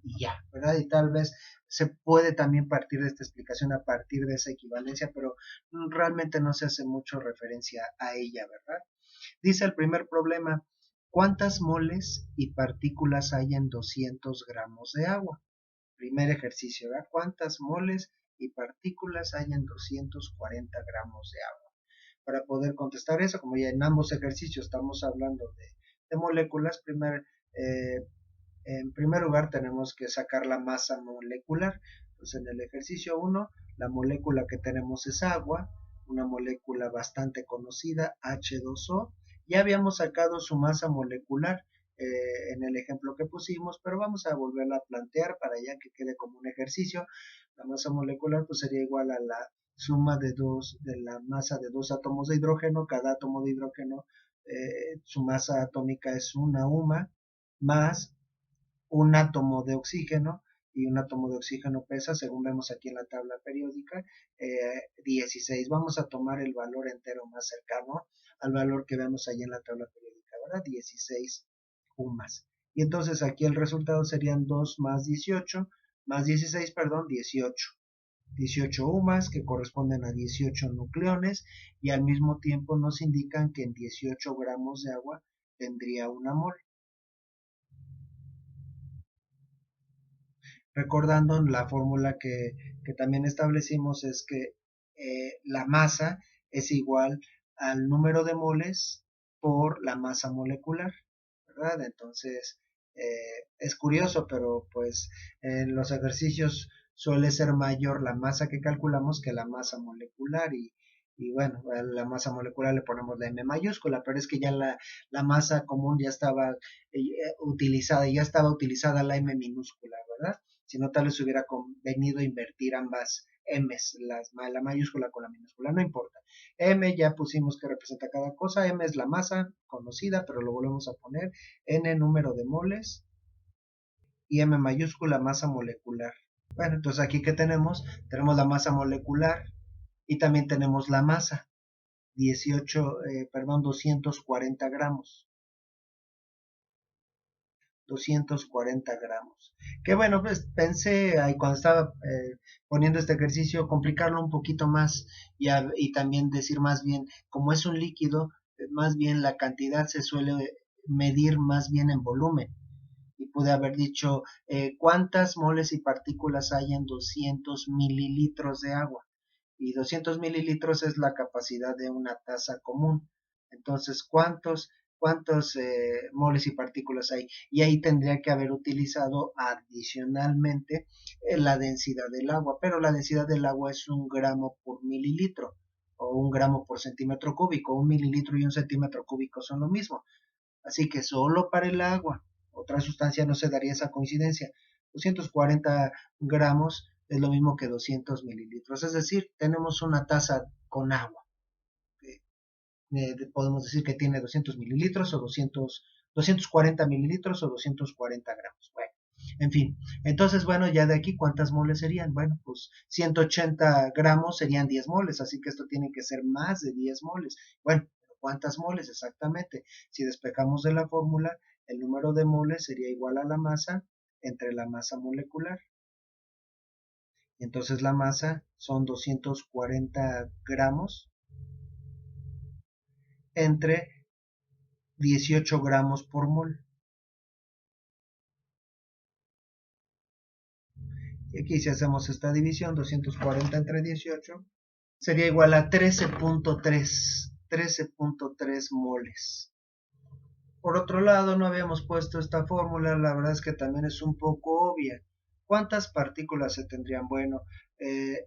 Y ya, ¿verdad? Y tal vez se puede también partir de esta explicación a partir de esa equivalencia, pero realmente no se hace mucho referencia a ella, ¿verdad? Dice el primer problema, ¿cuántas moles y partículas hay en 200 gramos de agua? Primer ejercicio, ¿verdad? ¿Cuántas moles y partículas hay en 240 gramos de agua? Para poder contestar eso, como ya en ambos ejercicios estamos hablando de moléculas, en primer lugar tenemos que sacar la masa molecular. Entonces en el ejercicio 1, la molécula que tenemos es agua, una molécula bastante conocida, H2O. Ya habíamos sacado su masa molecular en el ejemplo que pusimos, pero vamos a volverla a plantear para ya que quede como un ejercicio. La masa molecular pues sería igual a la suma de la masa de dos átomos de hidrógeno. Cada átomo de hidrógeno, su masa atómica es una UMA, más un átomo de oxígeno, y un átomo de oxígeno pesa, según vemos aquí en la tabla periódica, 16. Vamos a tomar el valor entero más cercano al valor que vemos ahí en la tabla periódica, ¿verdad? 16 UMAS. Y entonces aquí el resultado serían 2 más 18, más 16, perdón, 18. 18 UMAS que corresponden a 18 nucleones y al mismo tiempo nos indican que en 18 gramos de agua tendría una mol. Recordando la fórmula que también establecimos es que la masa es igual al número de moles por la masa molecular, ¿verdad? Entonces, es curioso, pero pues en los ejercicios suele ser mayor la masa que calculamos que la masa molecular y bueno, a la masa molecular le ponemos la M mayúscula, pero es que ya la masa común ya estaba utilizada, ya estaba utilizada la M minúscula, ¿verdad? Si no, tal vez hubiera convenido invertir ambas M's, la mayúscula con la minúscula, no importa. M ya pusimos que representa cada cosa, M es la masa conocida, pero lo volvemos a poner, N número de moles y M mayúscula masa molecular. Bueno, entonces aquí que tenemos, tenemos la masa molecular y también tenemos la masa, 240 gramos. 240 gramos. Que bueno, pues pensé ahí cuando estaba poniendo este ejercicio, complicarlo un poquito más y también decir más bien, como es un líquido, más bien la cantidad se suele medir más bien en volumen. Y pude haber dicho cuántas moles y partículas hay en 200 mililitros de agua. Y 200 mililitros es la capacidad de una taza común. Entonces, ¿cuántos moles y partículas hay? Y ahí tendría que haber utilizado adicionalmente la densidad del agua, pero la densidad del agua es 1 gramo por mililitro o 1 gramo por centímetro cúbico. 1 mililitro y 1 centímetro cúbico son lo mismo. Así que solo para el agua, otra sustancia no se daría esa coincidencia. 240 gramos es lo mismo que 200 mililitros. Es decir, tenemos una taza con agua. Podemos decir que tiene 200 mililitros o 240 mililitros o 240 gramos. Bueno, en fin. Entonces, bueno, ya de aquí, ¿cuántas moles serían? Bueno, pues 180 gramos serían 10 moles, así que esto tiene que ser más de 10 moles. Bueno, ¿cuántas moles exactamente? Si despejamos de la fórmula, el número de moles sería igual a la masa entre la masa molecular. Y entonces la masa son 240 gramos entre 18 gramos por mol. Y aquí si hacemos esta división, 240 entre 18, sería igual a 13.3 moles. Por otro lado, no habíamos puesto esta fórmula, la verdad es que también es un poco obvia. ¿Cuántas partículas se tendrían? Bueno,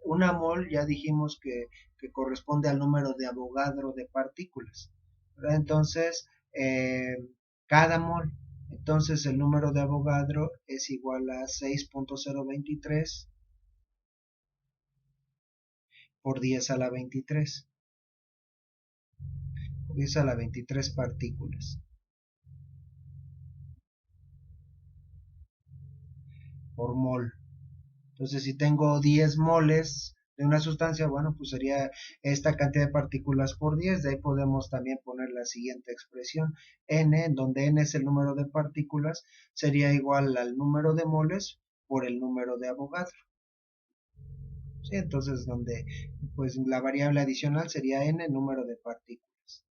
una mol ya dijimos que corresponde al número de Avogadro de partículas, ¿verdad? Entonces, cada mol, Entonces el número de Avogadro es igual a 6.023 por 10 a la 23. Por 10 a la 23 partículas por mol. Entonces, si tengo 10 moles de una sustancia, bueno, pues sería esta cantidad de partículas por 10. De ahí podemos también poner la siguiente expresión, n, en donde n es el número de partículas, sería igual al número de moles por el número de Avogadro. ¿Sí? Entonces, donde pues la variable adicional sería n, número de partículas.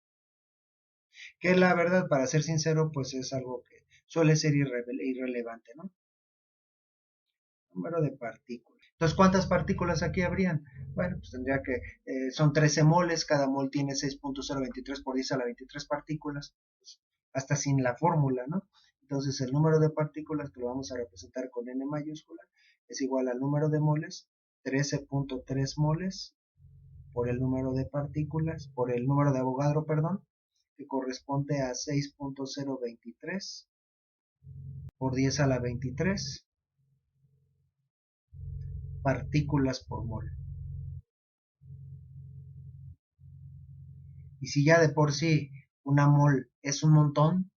Que la verdad, para ser sincero, pues es algo que suele ser irrelevante, ¿no? Número de partículas. Entonces, ¿cuántas partículas aquí habrían? Bueno, pues tendría que, son 13 moles, cada mol tiene 6.023 por 10 a la 23 partículas, pues, hasta sin la fórmula, ¿no? Entonces, el número de partículas que lo vamos a representar con n mayúscula es igual al número de moles, 13.3 moles, por el número de partículas, por el número de Avogadro, perdón, que corresponde a 6.023 por 10 a la 23 partículas por mol. Y si ya de por sí una mol es un montón,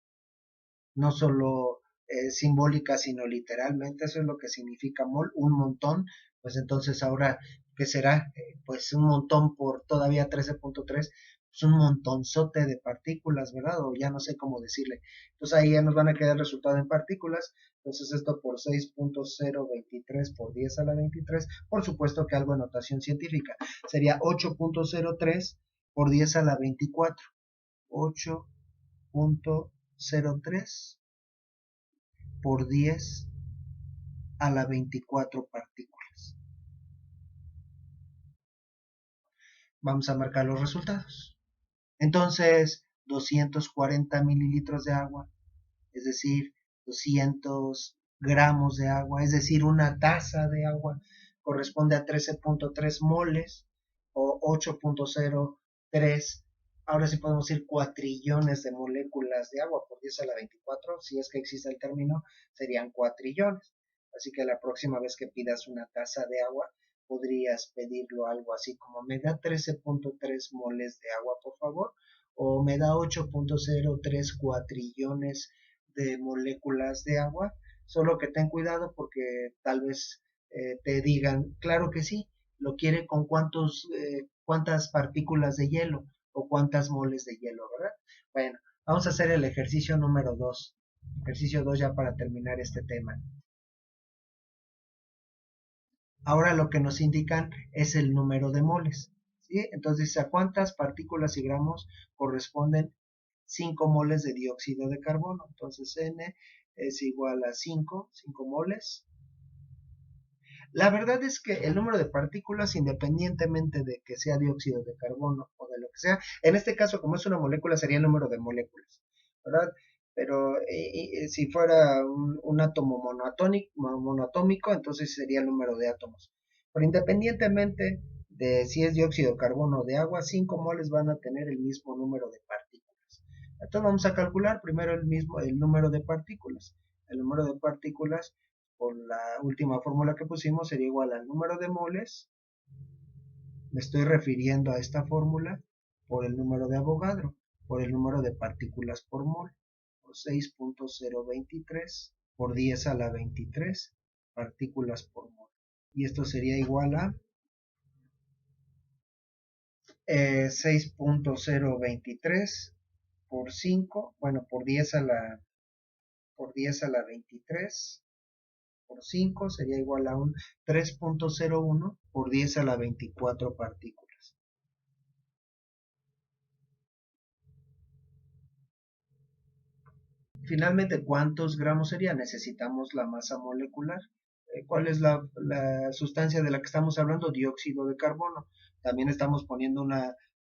no solo simbólica, sino literalmente, eso es lo que significa mol, un montón, pues entonces ahora, ¿qué será? Pues un montón por todavía 13.3, pues un montonzote de partículas, ¿verdad? O ya no sé cómo decirle. Entonces ahí ya nos van a quedar el resultado en partículas, entonces esto por 6.023 por 10 a la 23, por supuesto que algo en notación científica, sería 8.03 por 10 a la 24, 8.03 por 10 a la 24 partículas. Vamos a marcar los resultados. Entonces, 240 mililitros de agua, es decir, 200 gramos de agua, es decir, una taza de agua, corresponde a 13.3 moles o 8.03. Ahora sí podemos decir cuatrillones de moléculas de agua por 10 a la 24, si es que existe el término, serían cuatrillones. Así que la próxima vez que pidas una taza de agua, podrías pedirlo algo así como me da 13.3 moles de agua, por favor, o me da 8.03 cuatrillones de moléculas de agua, solo que ten cuidado porque tal vez te digan, claro que sí, lo quiere con cuántas partículas de hielo o cuántas moles de hielo, ¿verdad? Bueno, vamos a hacer el ejercicio número 2. Ejercicio 2 ya para terminar este tema. Ahora lo que nos indican es el número de moles, ¿sí? Entonces, ¿a cuántas partículas y gramos corresponden 5 moles de dióxido de carbono? Entonces, N es igual a 5 moles. La verdad es que el número de partículas, independientemente de que sea dióxido de carbono o de lo que sea, en este caso, como es una molécula, sería el número de moléculas, ¿verdad? Pero si fuera un átomo monoatómico, entonces sería el número de átomos. Pero independientemente de si es dióxido de carbono o de agua, 5 moles van a tener el mismo número de partículas. Entonces vamos a calcular primero el número de partículas. El número de partículas por la última fórmula que pusimos sería igual al número de moles, me estoy refiriendo a esta fórmula, por el número de Avogadro, por el número de partículas por mol, por 6.023 por 10 a la 23 partículas por mol. Y esto sería igual a 6.023 por 5, bueno, por 10 a la 23 por 5 sería igual a un 3.01 por 10 a la 24 partículas. Finalmente, ¿cuántos gramos sería? Necesitamos la masa molecular. ¿Cuál es la sustancia de la que estamos hablando? Dióxido de carbono. También estamos poniendo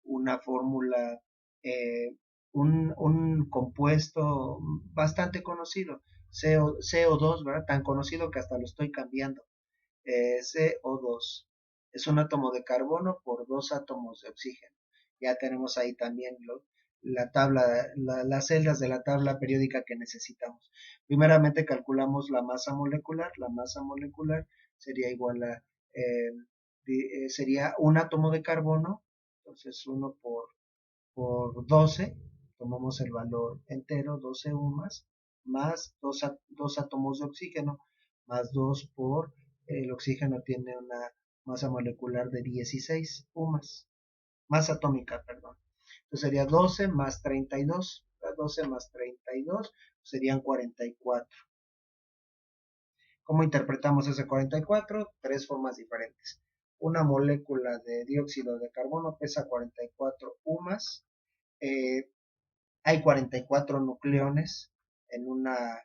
una fórmula, eh, un compuesto bastante conocido, CO2, ¿verdad? Tan conocido que hasta lo estoy cambiando. CO2 es un átomo de carbono por dos átomos de oxígeno. Ya tenemos ahí también las celdas de la tabla periódica que necesitamos. Primeramente calculamos la masa molecular sería igual a, sería un átomo de carbono, entonces 1 por 12, tomamos el valor entero, 12 UMAS, más dos átomos de oxígeno, más 2 por el oxígeno tiene una masa molecular de 16 UMAS, masa atómica, perdón. Entonces sería 12 más 32, 12 más 32 serían 44. ¿Cómo interpretamos ese 44? Tres formas diferentes. Una molécula de dióxido de carbono pesa 44 UMAS. Eh, Hay 44 nucleones en una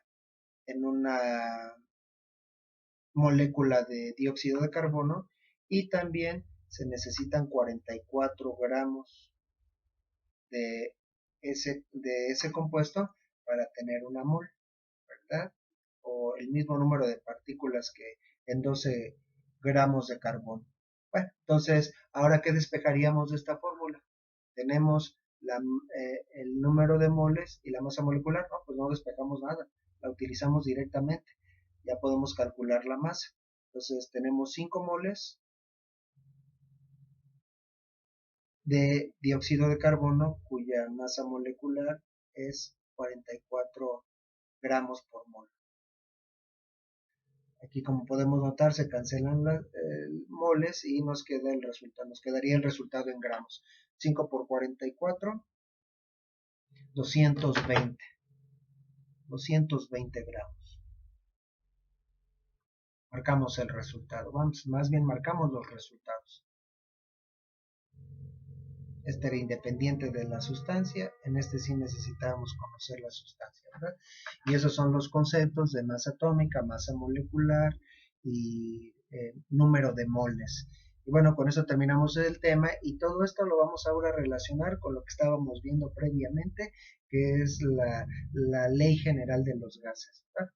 molécula de dióxido de carbono y también se necesitan 44 gramos de ese compuesto para tener una mol, ¿verdad? O el mismo número de partículas que en 12 gramos de carbono. Bueno, entonces, ahora que despejaríamos de esta fórmula, tenemos el número de moles y la masa molecular, no, pues no despejamos nada, la utilizamos directamente, ya podemos calcular la masa. Entonces tenemos 5 moles de dióxido de carbono cuya masa molecular es 44 gramos por mol. Aquí como podemos notar se cancelan las moles y nos queda el resultado, nos quedaría el resultado en gramos. 5 por 44, 220, 220 gramos. Marcamos el resultado, vamos, más bien marcamos los resultados. Este era independiente de la sustancia, en este sí necesitábamos conocer la sustancia, ¿verdad? Y esos son los conceptos de masa atómica, masa molecular y número de moles. Y bueno, con eso terminamos el tema y todo esto lo vamos ahora a relacionar con lo que estábamos viendo previamente, que es la ley general de los gases, ¿verdad?